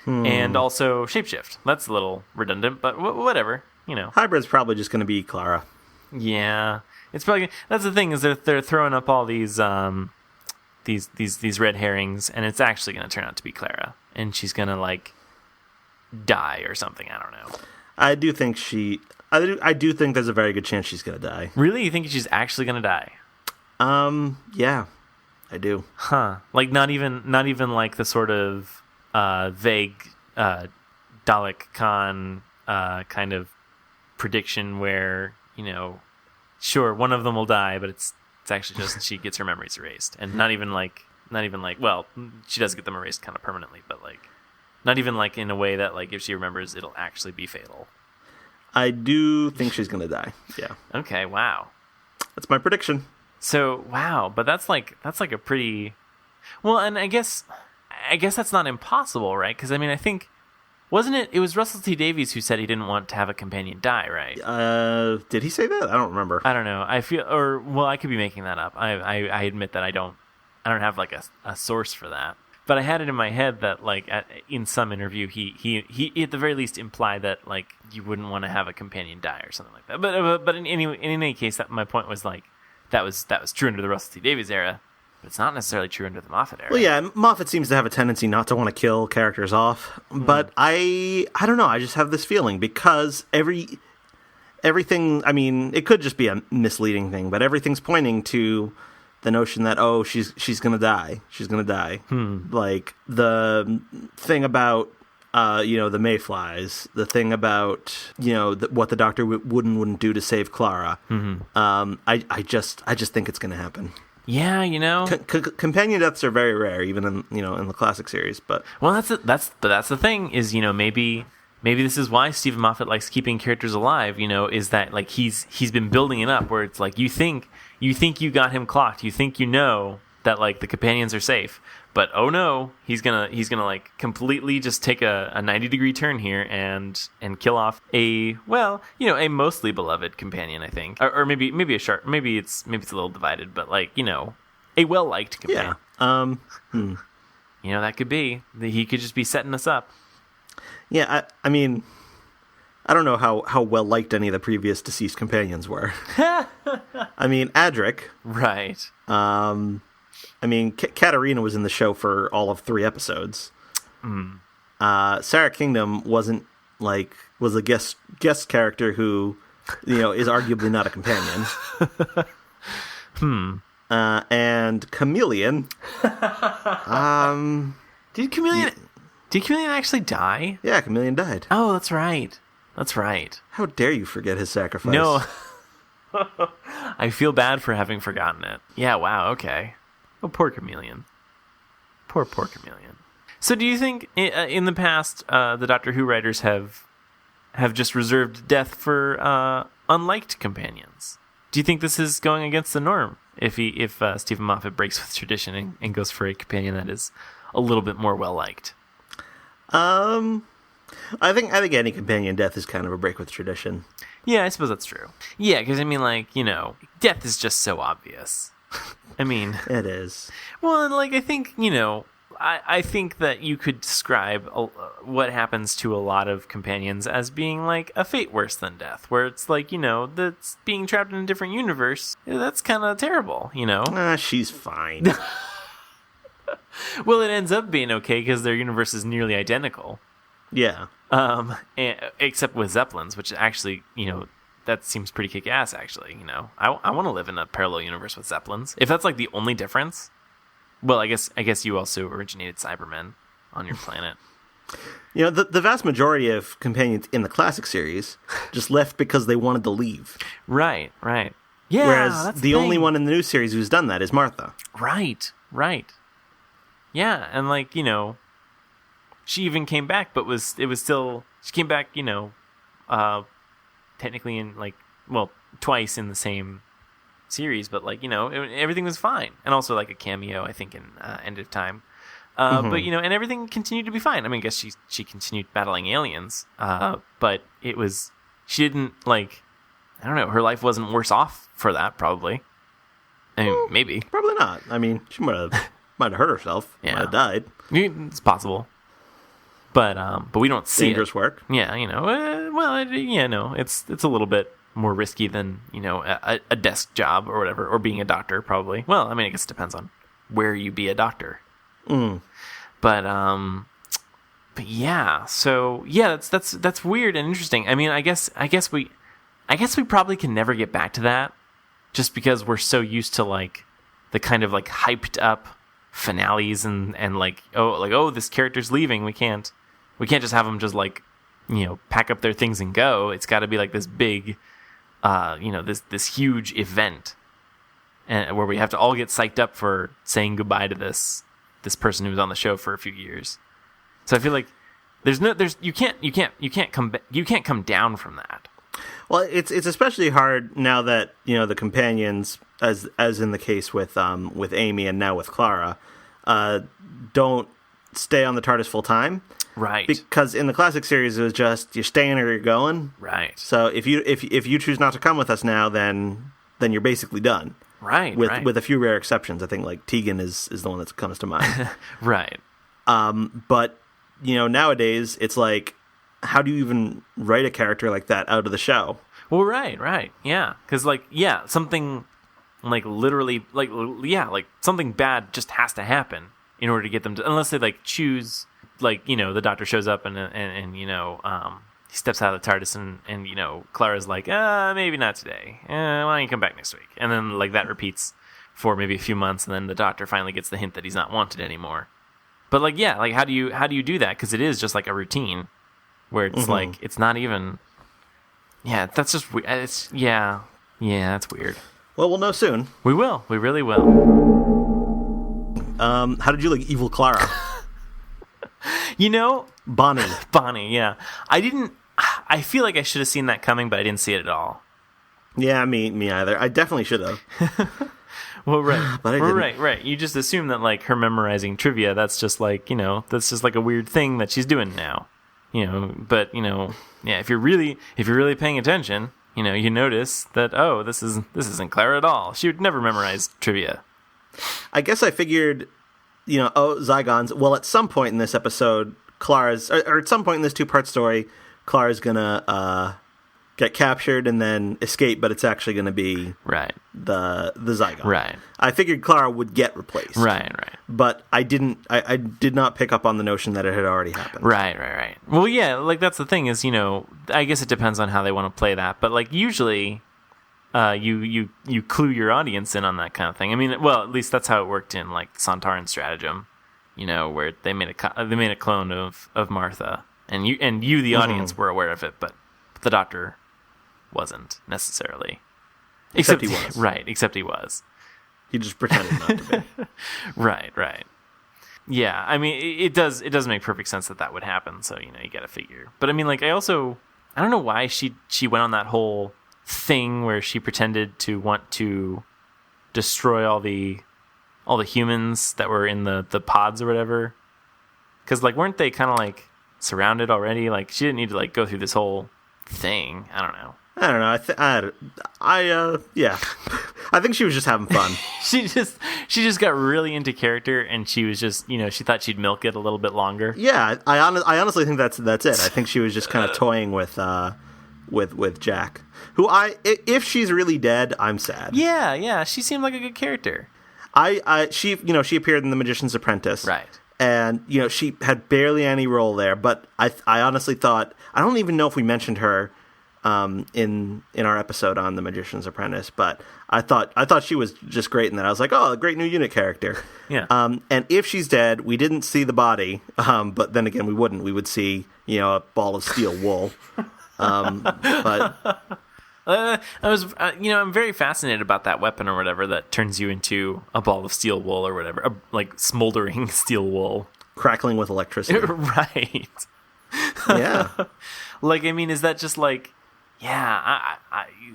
Speaker 2: and also shapeshift. That's a little redundant, but whatever.
Speaker 1: Hybrid's probably just going to be Clara.
Speaker 2: Yeah, it's probably that's the thing is they're throwing up all these red herrings, and it's actually going to turn out to be Clara, and she's going to die or something. I don't know.
Speaker 1: I do think there's a very good chance she's going to die.
Speaker 2: Really, you think she's actually going to die?
Speaker 1: Yeah, I do.
Speaker 2: Huh? Like not even like the sort of vague Dalek Khan kind of prediction where. Sure, one of them will die, but it's actually just she gets her memories erased, and not even like well, she does get them erased kind of permanently, but not even in a way that if she remembers, it'll actually be fatal.
Speaker 1: I do think she's gonna die. Yeah.
Speaker 2: Okay. Wow. That's
Speaker 1: my prediction.
Speaker 2: So wow, but that's a pretty well, and I guess that's not impossible, right? Because I mean, I think. Wasn't it? It was Russell T Davies who said he didn't want to have a companion die, right?
Speaker 1: Did he say that? I don't remember.
Speaker 2: I don't know. I feel, I could be making that up. I admit that I don't have a source for that. But I had it in my head that, like, in some interview, he at the very least implied that, like, you wouldn't want to have a companion die or something like that. But in any case, that my point was, like, that was true under the Russell T Davies era, but it's not necessarily true under the Moffat era.
Speaker 1: Well, yeah, Moffat seems to have a tendency not to want to kill characters off, but I don't know. I just have this feeling because everything. I mean, it could just be a misleading thing, but everything's pointing to the notion that, oh, she's gonna die. She's gonna die. Like the thing about the mayflies, the thing about what the Doctor would and wouldn't do to save Clara. I just think it's gonna happen.
Speaker 2: Yeah,
Speaker 1: companion deaths are very rare, even in the classic series. But
Speaker 2: that's the thing is maybe this is why Stephen Moffat likes keeping characters alive. Is that, like, he's been building it up where it's like you think you got him clocked, you think that, like, the companions are safe, but oh no, he's gonna like completely just take a 90-degree turn here and kill off a mostly beloved companion, I think, or maybe a sharp, maybe it's a little divided, but, like, a well-liked companion. That could be, he could just be setting us up.
Speaker 1: Yeah, I mean, I don't know how well liked any of the previous deceased companions were. I mean, Adric.
Speaker 2: Right.
Speaker 1: I mean, Katarina was in the show for all of 3 episodes. Sarah Kingdom was a guest character who, is arguably not a companion. And Chameleon.
Speaker 2: Did Chameleon actually die?
Speaker 1: Yeah, Chameleon died.
Speaker 2: Oh, that's right. That's right.
Speaker 1: How dare you forget his sacrifice?
Speaker 2: No. I feel bad for having forgotten it. Yeah, wow, okay. Oh, poor Chameleon. Poor Chameleon. So do you think in the past the Doctor Who writers have just reserved death for unliked companions? Do you think this is going against the norm if Stephen Moffat breaks with tradition and goes for a companion that is a little bit more well-liked?
Speaker 1: I think any companion death is kind of a break with tradition.
Speaker 2: Yeah, I suppose that's true. Yeah, because, I mean, like, death is just so obvious. I mean...
Speaker 1: It is.
Speaker 2: Well, and, like, I think, I think that you could describe what happens to a lot of companions as being, like, a fate worse than death, where it's like, that's being trapped in a different universe. That's kind of terrible,
Speaker 1: She's fine.
Speaker 2: Well, it ends up being okay because their universe is nearly identical.
Speaker 1: Yeah.
Speaker 2: Except with Zeppelins, which actually, that seems pretty kick-ass, actually, I want to live in a parallel universe with Zeppelins. If that's, like, the only difference, well, I guess you also originated Cybermen on your planet.
Speaker 1: The vast majority of companions in the classic series just left because they wanted to leave.
Speaker 2: Right. Yeah,
Speaker 1: whereas
Speaker 2: that's
Speaker 1: the only one in the new series who's done that is Martha.
Speaker 2: Right. Yeah, and, like, she even came back, but she came back, technically in, like, well, twice in the same series, but, like, everything was fine. And also, like, a cameo, I think, in End of Time. But, and everything continued to be fine. I mean, I guess she continued battling aliens, but she didn't, like, I don't know, her life wasn't worse off for that, probably. I mean, maybe. Probably
Speaker 1: not. I mean, she might have hurt herself. Yeah. Might have died.
Speaker 2: It's possible. But we don't see
Speaker 1: dangerous work.
Speaker 2: Yeah, it's a little bit more risky than, a desk job or whatever, or being a doctor, probably. Well, I mean, I guess it depends on where you be a doctor. But yeah, so yeah, that's weird and interesting. I mean, I guess we probably can never get back to that, just because we're so used to, like, the kind of, like, hyped up finales and like, this character's leaving, we can't just have them just, like, pack up their things and go. It's got to be like this big this huge event, and where we have to all get psyched up for saying goodbye to this person who was on the show for a few years. So I feel like you can't come down from that.
Speaker 1: Well, it's especially hard now that the companions, as in the case with Amy and now with Clara, don't stay on the TARDIS full time.
Speaker 2: Right.
Speaker 1: Because in the classic series it was just you're staying or you're going.
Speaker 2: Right.
Speaker 1: So if you choose not to come with us now, then you're basically done.
Speaker 2: Right.
Speaker 1: With a few rare exceptions. I think, like, Tegan is the one that comes to mind.
Speaker 2: Right.
Speaker 1: But, nowadays, it's like, how do you even write a character like that out of the show?
Speaker 2: Well, right, yeah. Because, something, literally, something bad just has to happen in order to get them to, unless they, choose, the doctor shows up and he steps out of the TARDIS and Clara's like, maybe not today. Why don't you come back next week? And then, that repeats for maybe a few months, and then the doctor finally gets the hint that he's not wanted anymore. But, how do you do that? Because it is just, a routine where it's, it's not even... Yeah, that's just... It's, yeah, that's weird.
Speaker 1: Well, we'll know soon.
Speaker 2: We will. We really will.
Speaker 1: How did you like Evil Clara?
Speaker 2: Bonnie, yeah. I feel like I should have seen that coming, but I didn't see it at all.
Speaker 1: Yeah, me either. I definitely should have.
Speaker 2: Well, right.
Speaker 1: But I didn't.
Speaker 2: Right. You just assume that, her memorizing trivia, that's just, that's just, a weird thing that she's doing now. But, yeah, if you're really paying attention, you notice that, this isn't Clara at all. She would never memorize trivia.
Speaker 1: I guess I figured, Zygons. Well, at some point in this episode, or at some point in this 2-part story, Clara's gonna get captured and then escape, but it's actually gonna be the Zygon.
Speaker 2: Right.
Speaker 1: I figured Clara would get replaced.
Speaker 2: Right.
Speaker 1: But I didn't. I did not pick up on the notion that it had already happened.
Speaker 2: Right. Well, yeah, that's the thing is, I guess it depends on how they want to play that, but usually. You clue your audience in on that kind of thing. I mean, well, at least that's how it worked in Sontaran Stratagem, where they made a clone of Martha, and you the audience were aware of it, but the doctor wasn't necessarily.
Speaker 1: Except he was.
Speaker 2: Right, except he was.
Speaker 1: He just pretended not to be.
Speaker 2: Right. Yeah, I mean, it does make perfect sense that would happen. So you got to figure. But I mean, I don't know why she went on that whole thing where she pretended to want to destroy all the humans that were in the pods or whatever, because weren't they kind of surrounded already? She didn't need to go through this whole thing. I don't know.
Speaker 1: Yeah. I think she was just having fun.
Speaker 2: she just got really into character, and she was just she thought she'd milk it a little bit longer.
Speaker 1: Yeah, I honestly think that's it. I think she was just kind of toying with Jack, who if she's really dead, I'm sad.
Speaker 2: Yeah, she seemed like a good character.
Speaker 1: She appeared in The Magician's Apprentice,
Speaker 2: right?
Speaker 1: And she had barely any role there. But I honestly thought, I don't even know if we mentioned her in our episode on The Magician's Apprentice, but I thought she was just great in that. I was like, oh, a great new unit character.
Speaker 2: Yeah.
Speaker 1: And if she's dead, we didn't see the body, but then again, we wouldn't. We would see a ball of steel wool. But
Speaker 2: I'm very fascinated about that weapon or whatever that turns you into a ball of steel wool or whatever, smoldering steel wool,
Speaker 1: crackling with electricity.
Speaker 2: Right.
Speaker 1: Yeah.
Speaker 2: I mean, is that just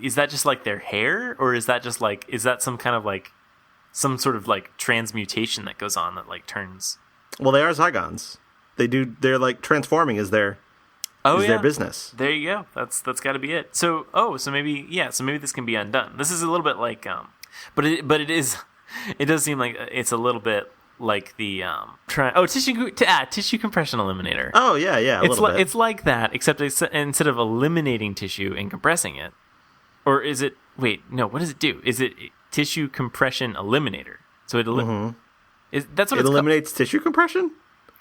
Speaker 2: is that just their hair, or is that just is that some kind of some sort of transmutation that goes on that turns?
Speaker 1: Well, they are Zygons. They're transforming as their business.
Speaker 2: There you go. That's got to be it. So maybe this can be undone. This is a little bit but it does seem like it's a little bit like the tissue compression eliminator.
Speaker 1: Oh yeah,
Speaker 2: it's like that, except instead of eliminating tissue and compressing it, or is it? Wait, no. What does it do? Is it tissue compression eliminator? So it that's what
Speaker 1: it eliminates tissue compression.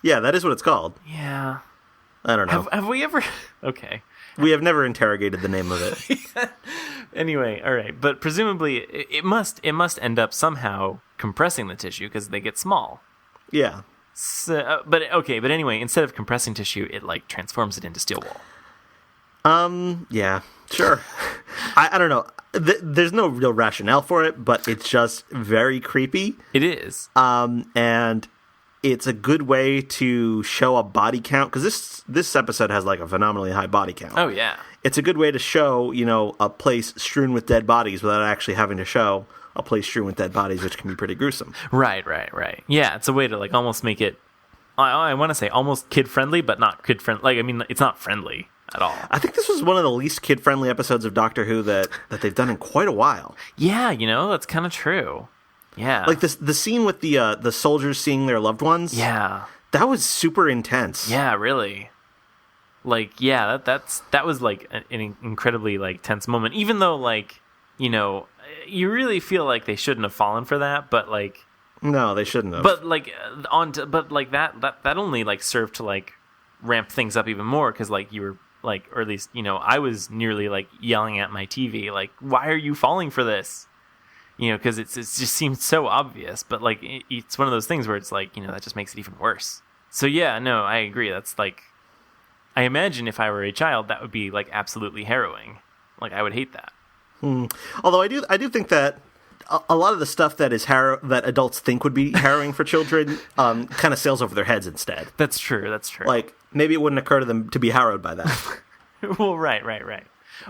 Speaker 1: Yeah, that is what it's called.
Speaker 2: Yeah.
Speaker 1: I don't know.
Speaker 2: Have we ever? Okay.
Speaker 1: We have never interrogated the name of it.
Speaker 2: Anyway, all right, but presumably it must end up somehow compressing the tissue because they get small.
Speaker 1: Yeah.
Speaker 2: So, but anyway, instead of compressing tissue, it transforms it into steel wool.
Speaker 1: Yeah, sure. I don't know. There's no real rationale for it, but it's just very creepy.
Speaker 2: It is.
Speaker 1: And it's a good way to show a body count, because this episode has a phenomenally high body count.
Speaker 2: Oh yeah,
Speaker 1: it's a good way to show a place strewn with dead bodies without actually having to show a place strewn with dead bodies, which can be pretty gruesome.
Speaker 2: Right. Yeah, it's a way to almost make it. I want to say almost kid friendly, but not kid friendly. I mean, it's not friendly at all.
Speaker 1: I think this was one of the least kid friendly episodes of Doctor Who that they've done in quite a while.
Speaker 2: Yeah, that's kind of true. Yeah,
Speaker 1: the scene with the soldiers seeing their loved ones.
Speaker 2: Yeah,
Speaker 1: That was super intense.
Speaker 2: Yeah, really. Like, yeah, that was like an incredibly like tense moment. Even though like, you know, you really feel like they shouldn't have fallen for that, but like,
Speaker 1: no, they shouldn't have.
Speaker 2: But like but like that only like served to like ramp things up even more, because like you were like, or at least, you know, I was nearly like yelling at my TV like, why are you falling for this? You know, because it just seemed so obvious, but like it's one of those things where it's like, you know, that just makes it even worse. So yeah, no, I agree. That's like, I imagine if I were a child, that would be like absolutely harrowing. Like I would hate that.
Speaker 1: Although I do think that a lot of the stuff that is that adults think would be harrowing for children kind of sails over their heads instead.
Speaker 2: That's true. Like
Speaker 1: maybe it wouldn't occur to them to be harrowed by that.
Speaker 2: Well, right.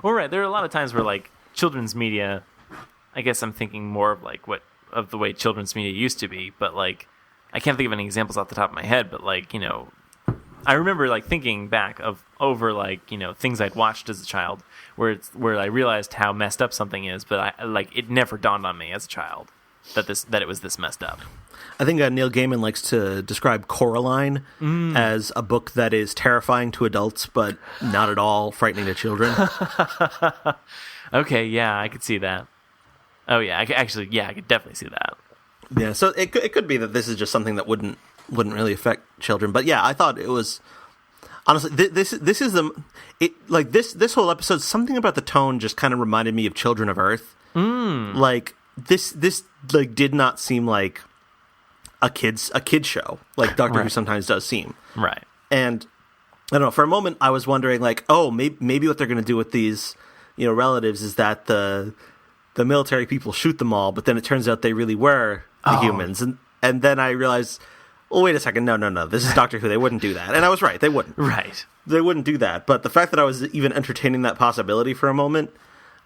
Speaker 2: Well, right. There are a lot of times where like children's media, I guess I'm thinking more of like of the way children's media used to be, but like I can't think of any examples off the top of my head, but like, you know, I remember like thinking back over like, you know, things I'd watched as a child where I realized how messed up something is, but it never dawned on me as a child that it was this messed up.
Speaker 1: I think Neil Gaiman likes to describe Coraline as a book that is terrifying to adults, but not at all frightening to children.
Speaker 2: Okay, yeah, I could see that. Oh yeah, I could definitely see that.
Speaker 1: Yeah, so it could be that this is just something that wouldn't really affect children, but yeah, I thought it was honestly this is this whole episode. Something about the tone just kind of reminded me of Children of Earth. Like this like did not seem like a kid's show like Doctor Who sometimes does seem.
Speaker 2: Right.
Speaker 1: And I don't know. For a moment, I was wondering like, oh, maybe what they're going to do with these, you know, relatives is that the military people shoot them all, but then it turns out they really were the humans, and then I realized, well, wait a second, no, this is Doctor Who. They wouldn't do that, and I was right. They wouldn't.
Speaker 2: Right.
Speaker 1: They wouldn't do that. But the fact that I was even entertaining that possibility for a moment,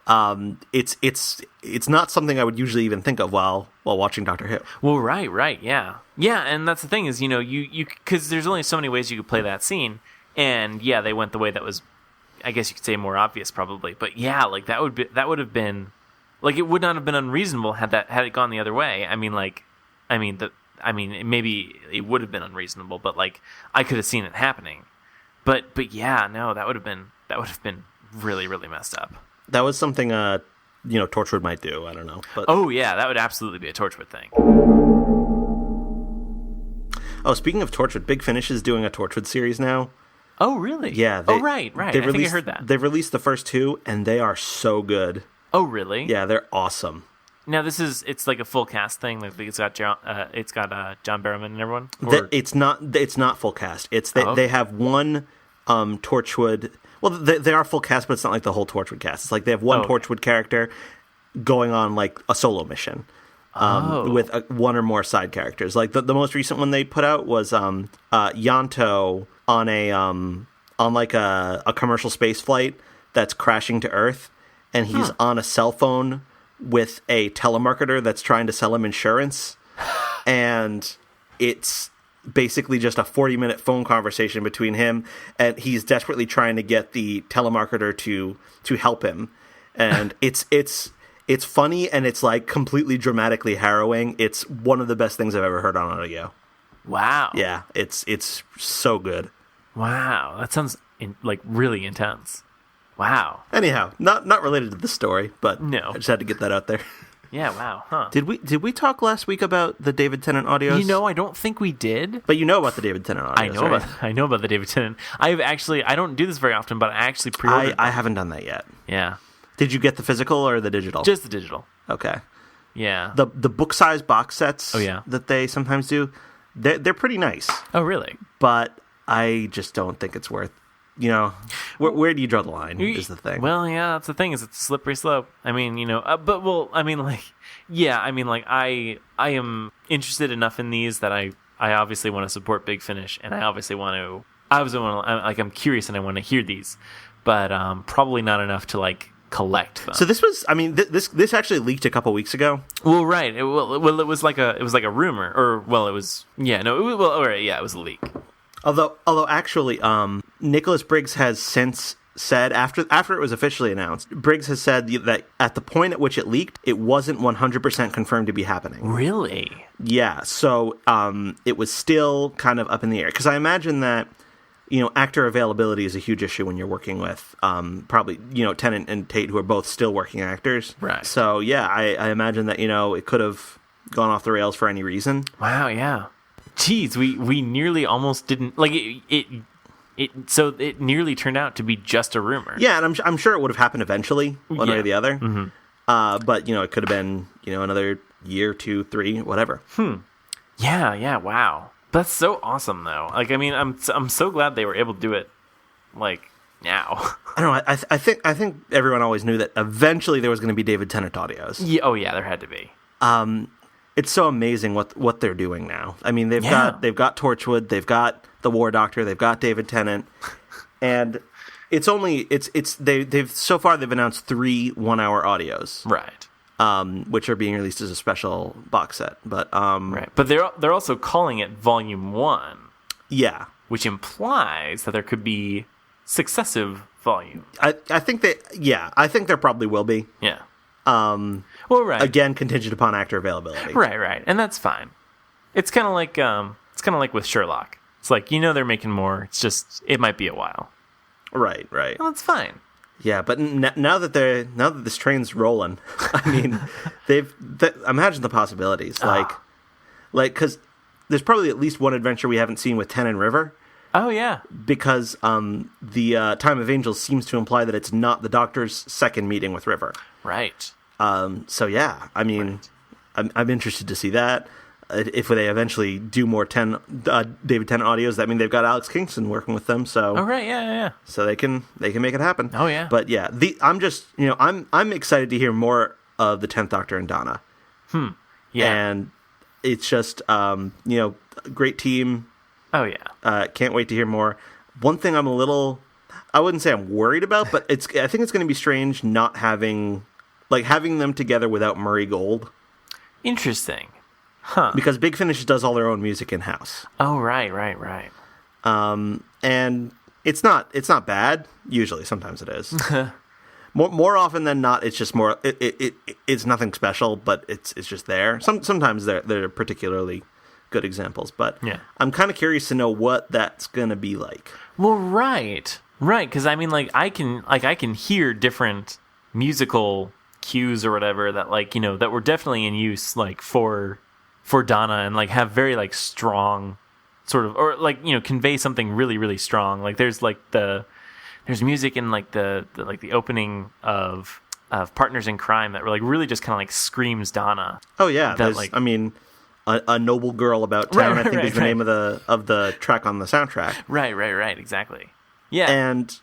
Speaker 1: it's not something I would usually even think of while watching Doctor Who.
Speaker 2: Well, right, yeah, and that's the thing is, you know, you because there's only so many ways you could play that scene, and yeah, they went the way that was, I guess you could say, more obvious probably, but yeah, like that would have been. Like, it would not have been unreasonable had it gone the other way. Maybe it would have been unreasonable, but like I could have seen it happening. But yeah, no, that would have been really, really messed up.
Speaker 1: That was something Torchwood might do. I don't know. But
Speaker 2: oh yeah, that would absolutely be a Torchwood thing.
Speaker 1: Oh, speaking of Torchwood, Big Finish is doing a Torchwood series now.
Speaker 2: Oh really?
Speaker 1: Yeah.
Speaker 2: Right. I think I heard that.
Speaker 1: They've released the first two, and they are so good.
Speaker 2: Oh really?
Speaker 1: Yeah, they're awesome.
Speaker 2: Now it's like a full cast thing. Like it's got John Barrowman and everyone.
Speaker 1: It's not full cast. They have one Torchwood. Well, they are full cast, but it's not like the whole Torchwood cast. It's like they have one Torchwood character going on like a solo mission with one or more side characters. Like the most recent one they put out was Yanto on like a commercial space flight that's crashing to Earth. And he's on a cell phone with a telemarketer that's trying to sell him insurance. And it's basically just a 40-minute phone conversation between him, and he's desperately trying to get the telemarketer to help him. And it's funny, and it's like completely dramatically harrowing. It's one of the best things I've ever heard on audio.
Speaker 2: Wow.
Speaker 1: Yeah, it's so good.
Speaker 2: Wow, that sounds like really intense. Wow.
Speaker 1: Anyhow, not related to the story, but
Speaker 2: no.
Speaker 1: I just had to get that out there.
Speaker 2: Yeah, wow. Huh.
Speaker 1: Did we talk last week about the David Tennant audios?
Speaker 2: You know, I don't think we did.
Speaker 1: But you know about the David Tennant audios,
Speaker 2: I know about the David Tennant. I don't do this very often, but I actually pre-ordered.
Speaker 1: I haven't done that yet.
Speaker 2: Yeah.
Speaker 1: Did you get the physical or the digital?
Speaker 2: Just the digital.
Speaker 1: Okay.
Speaker 2: Yeah.
Speaker 1: The book size box sets
Speaker 2: that
Speaker 1: they sometimes do, they're pretty nice.
Speaker 2: Oh, really?
Speaker 1: But I just don't think it's worth. You know, where do you draw the line is the thing.
Speaker 2: Well, yeah, that's the thing, is it's a slippery slope. I mean, you know, I am interested enough in these that I obviously want to support Big Finish, and I obviously want to, I'm curious and I want to hear these, but probably not enough to like collect them.
Speaker 1: So this was, this actually leaked a couple weeks ago.
Speaker 2: Well, right. It was like a rumor, or it was a leak.
Speaker 1: Although actually, Nicholas Briggs has since said after it was officially announced, Briggs has said that at the point at which it leaked, it wasn't 100% confirmed to be happening.
Speaker 2: Really?
Speaker 1: Yeah. So it was still kind of up in the air, because I imagine that, actor availability is a huge issue when you're working with probably, Tennant and Tate, who are both still working actors.
Speaker 2: Right.
Speaker 1: So yeah, I imagine that, it could have gone off the rails for any reason.
Speaker 2: Wow. Yeah. Jeez, we nearly almost didn't like it. So it nearly turned out to be just a rumor.
Speaker 1: Yeah, and I'm sure it would have happened eventually, one way or the other.
Speaker 2: Mm-hmm.
Speaker 1: But it could have been another year, 2, 3, whatever.
Speaker 2: Yeah. Wow. That's so awesome, though. Like, I mean, I'm so glad they were able to do it, like, now.
Speaker 1: I don't know. I think everyone always knew that eventually there was going to be David Tennant audios.
Speaker 2: Yeah. Oh yeah, there had to be.
Speaker 1: It's so amazing what they're doing now. I mean, they've got Torchwood, they've got the War Doctor, they've got David Tennant, and they've so far they've announced 3 1-hour audios,
Speaker 2: Right.
Speaker 1: Which are being released as a special box set. But
Speaker 2: right. But they're also calling it Volume 1.
Speaker 1: Yeah,
Speaker 2: which implies that there could be successive volumes.
Speaker 1: I think there probably will be.
Speaker 2: Yeah. Well, right.
Speaker 1: Again, contingent upon actor availability.
Speaker 2: Right, and that's fine. It's kind of like with Sherlock. It's like, they're making more. It's just it might be a while.
Speaker 1: Right.
Speaker 2: Well, that's fine.
Speaker 1: Yeah, but now that this train's rolling, I mean, imagine the possibilities. Like, because there's probably at least one adventure we haven't seen with Ten and River.
Speaker 2: Oh yeah,
Speaker 1: because the Time of Angels seems to imply that it's not the Doctor's second meeting with River.
Speaker 2: Right.
Speaker 1: So yeah, I mean, right. I'm interested to see that. If they eventually do more David Tennant audios, that mean they've got Alex Kingston working with them. So
Speaker 2: right, yeah.
Speaker 1: So they can make it happen.
Speaker 2: Oh yeah.
Speaker 1: But yeah, I'm just I'm excited to hear more of the 10th Doctor and Donna.
Speaker 2: Yeah.
Speaker 1: And it's just great team.
Speaker 2: Oh yeah.
Speaker 1: Can't wait to hear more. One thing I'm I wouldn't say I'm worried about, but I think it's going to be strange not having them together without Murray Gold.
Speaker 2: Interesting. Huh.
Speaker 1: Because Big Finish does all their own music in-house.
Speaker 2: Oh, right.
Speaker 1: And it's not bad, usually. Sometimes it is. More often than not, it's just more, it's nothing special, but it's just there. Sometimes they're particularly good examples, but
Speaker 2: yeah.
Speaker 1: I'm kind of curious to know what that's going to be like.
Speaker 2: Well, right, because I mean, I can hear different musical cues or whatever that that were definitely in use for Donna and have very strong sort of, or convey something really really strong. There's music in the opening of Partners in Crime that really just kind of screams Donna.
Speaker 1: Oh yeah, I mean. A Noble Girl About Town, I think is the name of the track on the soundtrack.
Speaker 2: Right, exactly. Yeah,
Speaker 1: and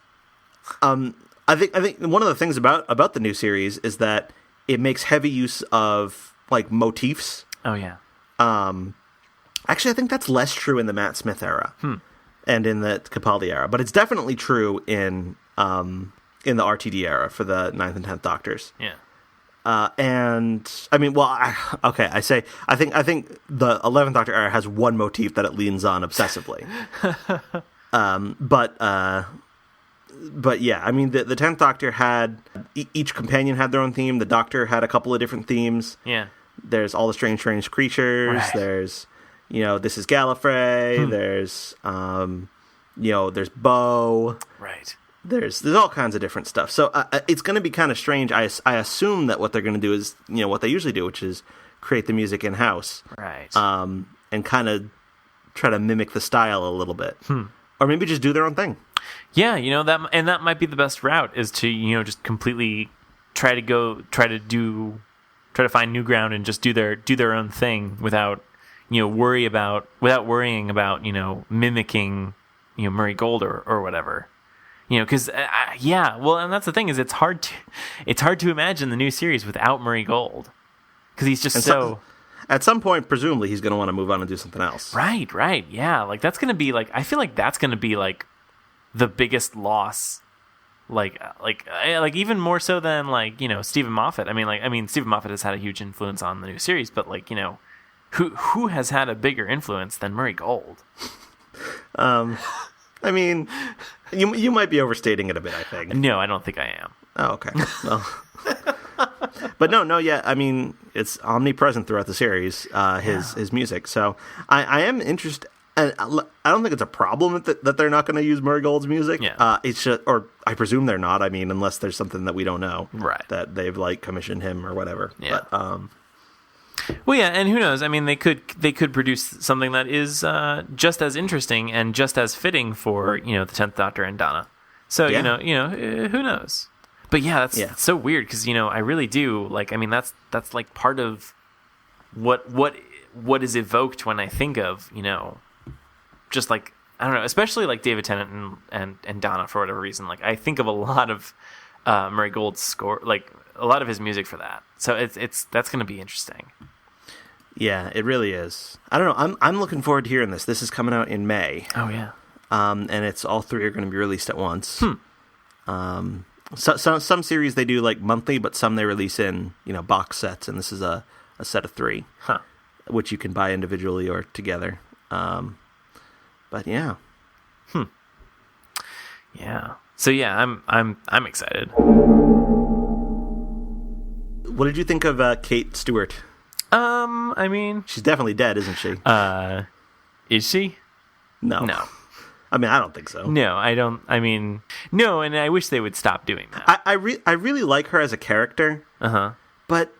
Speaker 1: I think one of the things about the new series is that it makes heavy use of motifs.
Speaker 2: Oh yeah.
Speaker 1: Actually, I think that's less true in the Matt Smith era and in the Capaldi era, but it's definitely true in the RTD era for the 9th and 10th Doctors.
Speaker 2: Yeah.
Speaker 1: And I mean, I think the 11th Doctor era has one motif that it leans on obsessively. But yeah, I mean, the 10th Doctor had each companion had their own theme. The Doctor had a couple of different themes.
Speaker 2: Yeah.
Speaker 1: There's all the strange creatures. Right. There's, this is Gallifrey. There's, there's Bo.
Speaker 2: Right.
Speaker 1: There's all kinds of different stuff. So it's going to be kind of strange. I assume that what they're going to do is, what they usually do, which is create the music in-house.
Speaker 2: Right.
Speaker 1: And kind of try to mimic the style a little bit. Or maybe just do their own thing.
Speaker 2: Yeah, that might be the best route is to, just completely try to find new ground and just do their own thing without worrying about mimicking Murray Gold or whatever. Because well, and that's the thing is it's hard to imagine the new series without Murray Gold because he's just
Speaker 1: at some point, presumably, he's going to want to move on and do something else.
Speaker 2: Right, yeah. That's going to be I feel like that's going to be the biggest loss. Even more so than Stephen Moffat. I mean Stephen Moffat has had a huge influence on the new series, but who has had a bigger influence than Murray Gold?
Speaker 1: I mean, you might be overstating it a bit, I think.
Speaker 2: No, I don't think I am.
Speaker 1: Oh, okay. Well, but no, yeah. I mean, it's omnipresent throughout the series. His music. So I am interested. And I don't think it's a problem that they're not going to use Murray Gold's music.
Speaker 2: Yeah.
Speaker 1: It's just, or I presume they're not. I mean, unless there's something that we don't know,
Speaker 2: right?
Speaker 1: That they've like commissioned him or whatever.
Speaker 2: Yeah.
Speaker 1: But,
Speaker 2: well, yeah, and who knows? I mean, they could produce something that is just as interesting and just as fitting for the 10th Doctor and Donna. So
Speaker 1: yeah.
Speaker 2: Who knows? But yeah, that's so weird because I really do like. I mean, that's like part of what is evoked when I think of just like, I don't know, especially like David Tennant and Donna for whatever reason. Like I think of a lot of Murray Gold's score, like a lot of his music for that. So that's going to be interesting.
Speaker 1: Yeah, it really is. I don't know. I'm looking forward to hearing this. This is coming out in May.
Speaker 2: Oh yeah.
Speaker 1: And it's all three are going to be released at once. Some series they do like monthly, but some they release in box sets, and this is a set of 3, which you can buy individually or together. But yeah.
Speaker 2: Yeah. So yeah, I'm excited.
Speaker 1: What did you think of Kate Stewart?
Speaker 2: I mean,
Speaker 1: she's definitely dead, isn't she?
Speaker 2: Is she?
Speaker 1: No. I mean, I don't think so.
Speaker 2: No, I don't. I mean, no, and I wish they would stop doing that.
Speaker 1: I really like her as a character. But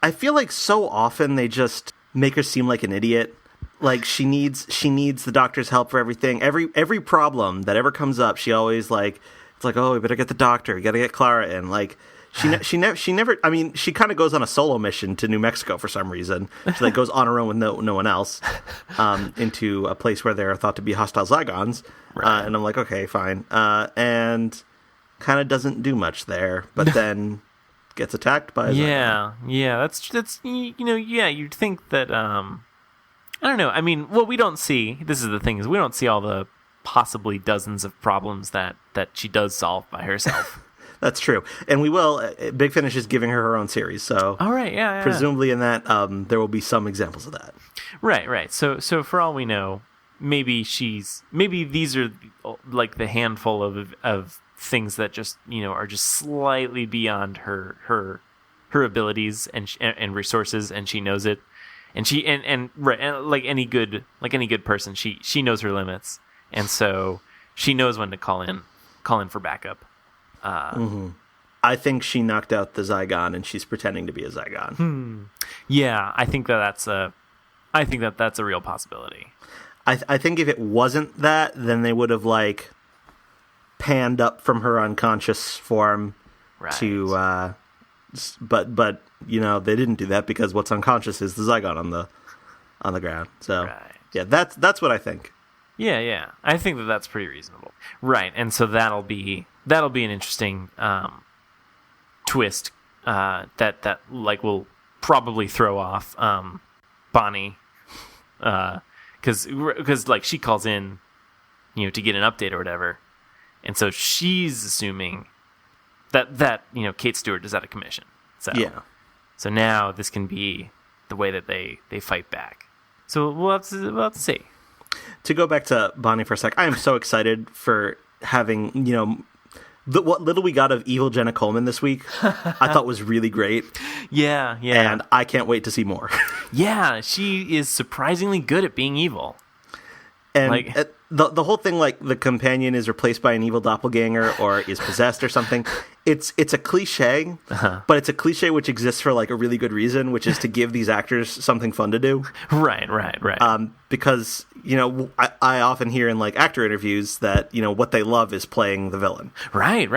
Speaker 1: I feel like so often they just make her seem like an idiot. Like she needs the doctor's help for everything. Every problem that ever comes up, she always like, it's like, oh, we better get the doctor. You got to get Clara in. Like she never. I mean, she kind of goes on a solo mission to New Mexico for some reason. She like goes on her own with no one else, into a place where there are thought to be hostile Zygons. Right. And I'm like, okay, fine. And kind of doesn't do much there, but then gets attacked by a Zygon.
Speaker 2: Yeah. That's you'd think that. I don't know. I mean, what we don't see, this is the thing, is we don't see all the possibly dozens of problems that she does solve by herself.
Speaker 1: That's true. And we will. Big Finish is giving her own series, so
Speaker 2: all right, yeah.
Speaker 1: Presumably in that, there will be some examples of that.
Speaker 2: Right. So for all we know, maybe these are like the handful of things that just are just slightly beyond her abilities and resources, and she knows it. And she and like any good person, she knows her limits, and so she knows when to call in for backup.
Speaker 1: I think she knocked out the Zygon, and she's pretending to be a Zygon.
Speaker 2: Yeah, I think that's a real possibility.
Speaker 1: I think if it wasn't that, then they would have like panned up from her unconscious form to. But they didn't do that because what's unconscious is the Zygon on the ground. So yeah, that's what I think.
Speaker 2: Yeah, I think that's pretty reasonable. Right, and so that'll be an interesting twist that like will probably throw off Bonnie, because like she calls in, to get an update or whatever, and so she's assuming that Kate Stewart is out of commission. So
Speaker 1: yeah.
Speaker 2: So now this can be the way that they fight back. So we'll have to see.
Speaker 1: To go back to Bonnie for a sec, I am so excited for having what little we got of evil Jenna Coleman this week. I thought was really great.
Speaker 2: Yeah.
Speaker 1: And I can't wait to see more.
Speaker 2: Yeah, she is surprisingly good at being evil.
Speaker 1: And like, the whole thing, like the companion is replaced by an evil doppelganger or is possessed or something. It's a cliche, but it's a cliche which exists for like a really good reason, which is to give these actors something fun to do.
Speaker 2: Right.
Speaker 1: Because I often hear in like actor interviews that what they love is playing the villain.
Speaker 2: Right.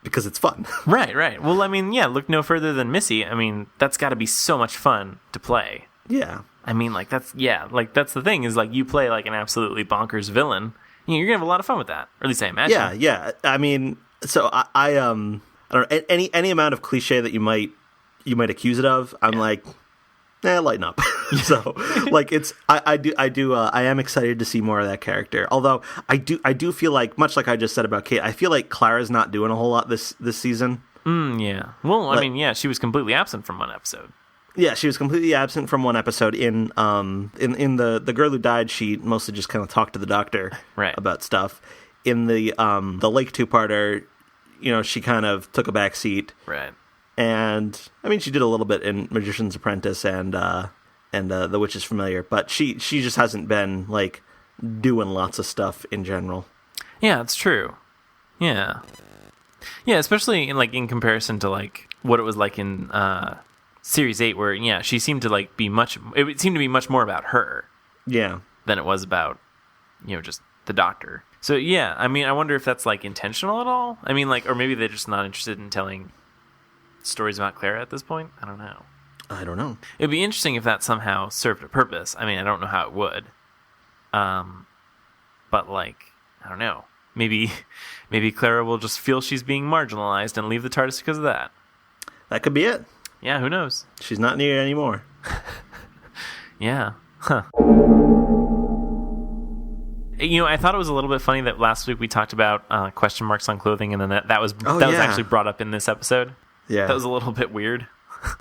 Speaker 1: Because it's fun.
Speaker 2: Right. Well, I mean, yeah. Look no further than Missy. I mean, that's got to be so much fun to play.
Speaker 1: Yeah.
Speaker 2: I mean, like that's the thing is like you play like an absolutely bonkers villain. You're gonna have a lot of fun with that, or at least I imagine.
Speaker 1: Yeah. I mean, so I don't know, any amount of cliche that you might accuse it of. I'm like, lighten up. So like I am excited to see more of that character. Although I do feel like, much like I just said about Kate, I feel like Clara's not doing a whole lot this season.
Speaker 2: Yeah. Well, I mean, yeah, she was completely absent from one episode.
Speaker 1: Yeah, she was completely absent from one episode. In the girl who died, she mostly just kind of talked to the doctor about stuff. In the Lake two-parter, she kind of took a back seat.
Speaker 2: Right.
Speaker 1: And I mean, she did a little bit in Magician's Apprentice and The Witch is Familiar, but she just hasn't been like doing lots of stuff in general.
Speaker 2: Yeah, it's true. Yeah, especially in comparison to like what it was like in Series 8, where she seemed to like be much. It seemed to be much more about her.
Speaker 1: Yeah.
Speaker 2: Than it was about just the Doctor. So yeah, I mean, I wonder if that's like intentional at all. I mean, like, or maybe they're just not interested in telling stories about Clara at this point. I don't know. It'd be interesting if that somehow served a purpose. I mean, I don't know how it would. But like, I don't know. Maybe Clara will just feel she's being marginalized and leave the TARDIS because of that.
Speaker 1: That could be it.
Speaker 2: Yeah, who knows?
Speaker 1: She's not near anymore.
Speaker 2: Yeah. Huh. I thought it was a little bit funny that last week we talked about question marks on clothing, and then that was actually brought up in this episode. Yeah, that was a little bit weird.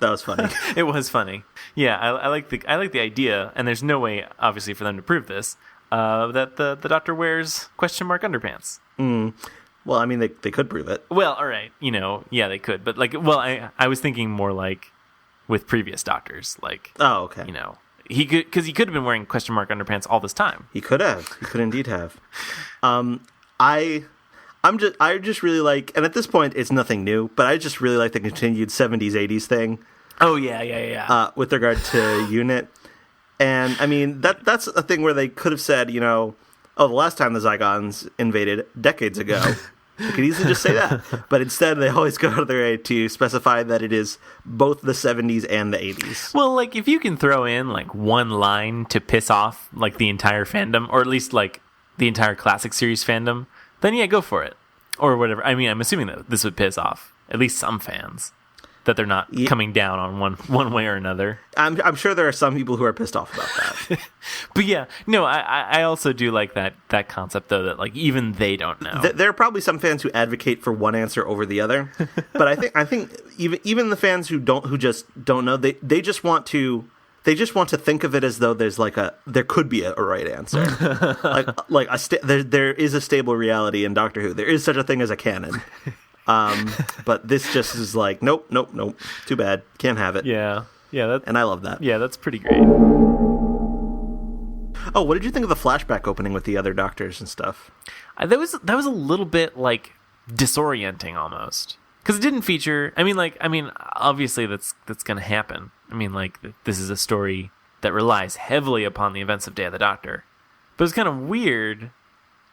Speaker 1: That was funny.
Speaker 2: It was funny. Yeah, I like the idea, and there's no way, obviously, for them to prove this. That the Doctor wears question mark underpants.
Speaker 1: Well, I mean, they could prove it.
Speaker 2: Well, all right, yeah, they could, but like, well, I was thinking more like with previous Doctors, like,
Speaker 1: oh, okay,
Speaker 2: he could, because he could have been wearing question mark underpants all this time.
Speaker 1: He could indeed have. I just really like, and at this point it's nothing new, but I just really like the continued 70s 80s thing.
Speaker 2: Oh yeah.
Speaker 1: With regard to Unit, and I mean that's a thing where they could have said, the last time the Zygons invaded decades ago. They could easily just say that, but instead they always go out of their way to specify that it is both the 70s and the 80s.
Speaker 2: Well, like, if you can throw in like one line to piss off like the entire fandom, or at least like the entire classic series fandom, then yeah, go for it, or whatever. I mean, I'm assuming that this would piss off at least some fans, that they're not coming down on one way or another.
Speaker 1: I'm sure there are some people who are pissed off about that.
Speaker 2: But yeah, no, I also do like that concept, though, that like even they don't know.
Speaker 1: There are probably some fans who advocate for one answer over the other, but I think even the fans who just don't know, they just want to think of it as though there could be a right answer. There is a stable reality in Doctor Who. There is such a thing as a canon. But this just is like, nope. Too bad. Can't have it.
Speaker 2: Yeah.
Speaker 1: And I love that.
Speaker 2: Yeah, that's pretty great.
Speaker 1: Oh, what did you think of the flashback opening with the other Doctors and stuff?
Speaker 2: That was a little bit like disorienting almost, because it didn't feature. I mean, obviously that's going to happen. I mean, like, this is a story that relies heavily upon the events of Day of the Doctor, but it's kind of weird.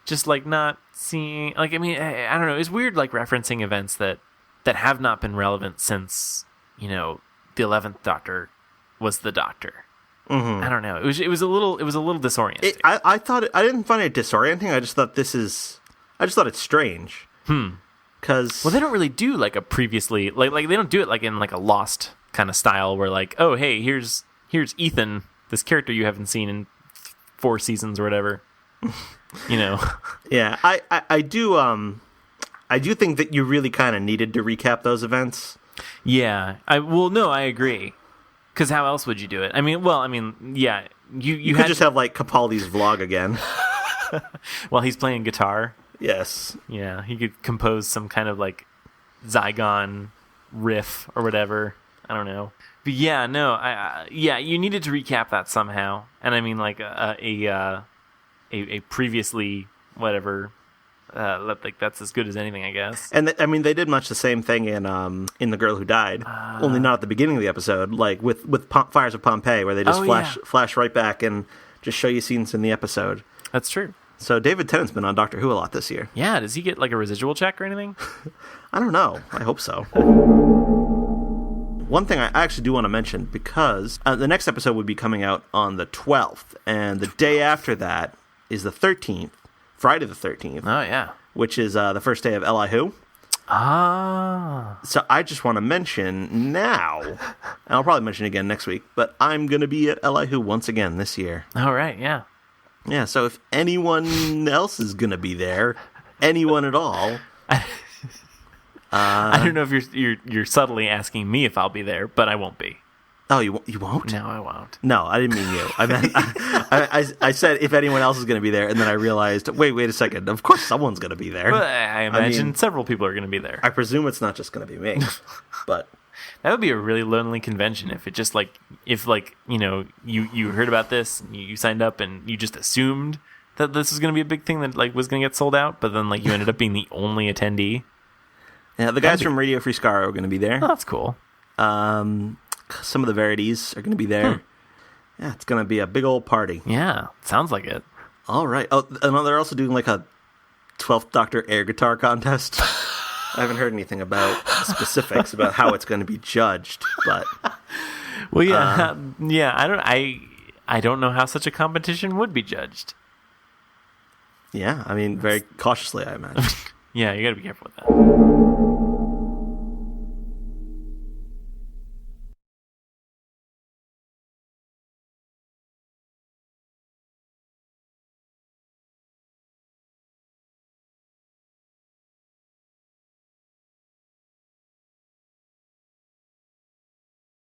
Speaker 2: Just like not seeing, like, I mean, I don't know. It's weird, like, referencing events that have not been relevant since the 11th Doctor was the Doctor. Mm-hmm. I don't know. It was a little disorienting.
Speaker 1: I didn't find it disorienting. I just thought it's strange. Because
Speaker 2: they don't really do like a previously like they don't do it like in like a Lost kind of style where like, oh hey, here's Ethan, this character you haven't seen in 4 seasons or whatever.
Speaker 1: Yeah, I do think that you really kind of needed to recap those events.
Speaker 2: Yeah, I agree. Because how else would you do it? I mean, yeah, you
Speaker 1: could just have like Capaldi's vlog again
Speaker 2: while he's playing guitar.
Speaker 1: Yes.
Speaker 2: Yeah, he could compose some kind of like Zygon riff or whatever. I don't know. But yeah, no, you needed to recap that somehow. And I mean, like a previously whatever, like that's as good as anything, I guess. And
Speaker 1: they did much the same thing in The Girl Who Died, only not at the beginning of the episode, like with Fires of Pompeii, where they just flash right back and just show you scenes in the episode.
Speaker 2: That's true.
Speaker 1: So David Tennant's been on Doctor Who a lot this year.
Speaker 2: Yeah, does he get like a residual check or anything?
Speaker 1: I don't know. I hope so. One thing I actually do want to mention, because the next episode would be coming out on the 12th, and the day after that is the 13th, Friday the 13th.
Speaker 2: Oh, yeah.
Speaker 1: Which is the first day of Elihu.
Speaker 2: Ah.
Speaker 1: So I just want to mention now, and I'll probably mention it again next week, but I'm going to be at Elihu once again this year.
Speaker 2: All right, yeah.
Speaker 1: Yeah, so if anyone else is going to be there, anyone at all...
Speaker 2: I don't know if you're subtly asking me if I'll be there, but I won't be.
Speaker 1: Oh, you won't?
Speaker 2: No, I won't.
Speaker 1: No, I didn't mean you. I meant I said if anyone else is going to be there, and then I realized, wait a second. Of course, someone's going to be there.
Speaker 2: Well, I imagine several people are going to be there.
Speaker 1: I presume it's not just going to be me, but
Speaker 2: that would be a really lonely convention if it just you heard about this, you signed up, and you just assumed that this was going to be a big thing that was going to get sold out, but then you ended up being the only attendee.
Speaker 1: Yeah, the guys from Radio Free Scar are going to be there.
Speaker 2: Oh, that's cool.
Speaker 1: Some of the Verities are going to be there. Yeah, it's going to be a big old party.
Speaker 2: Yeah, sounds like it.
Speaker 1: All right. Oh, and they're also doing a 12th Doctor air guitar contest. I haven't heard anything about specifics about how it's going to be judged, but
Speaker 2: well, yeah, I don't know how such a competition would be judged.
Speaker 1: Yeah, I mean, very cautiously, I imagine.
Speaker 2: Yeah, you got to be careful with that.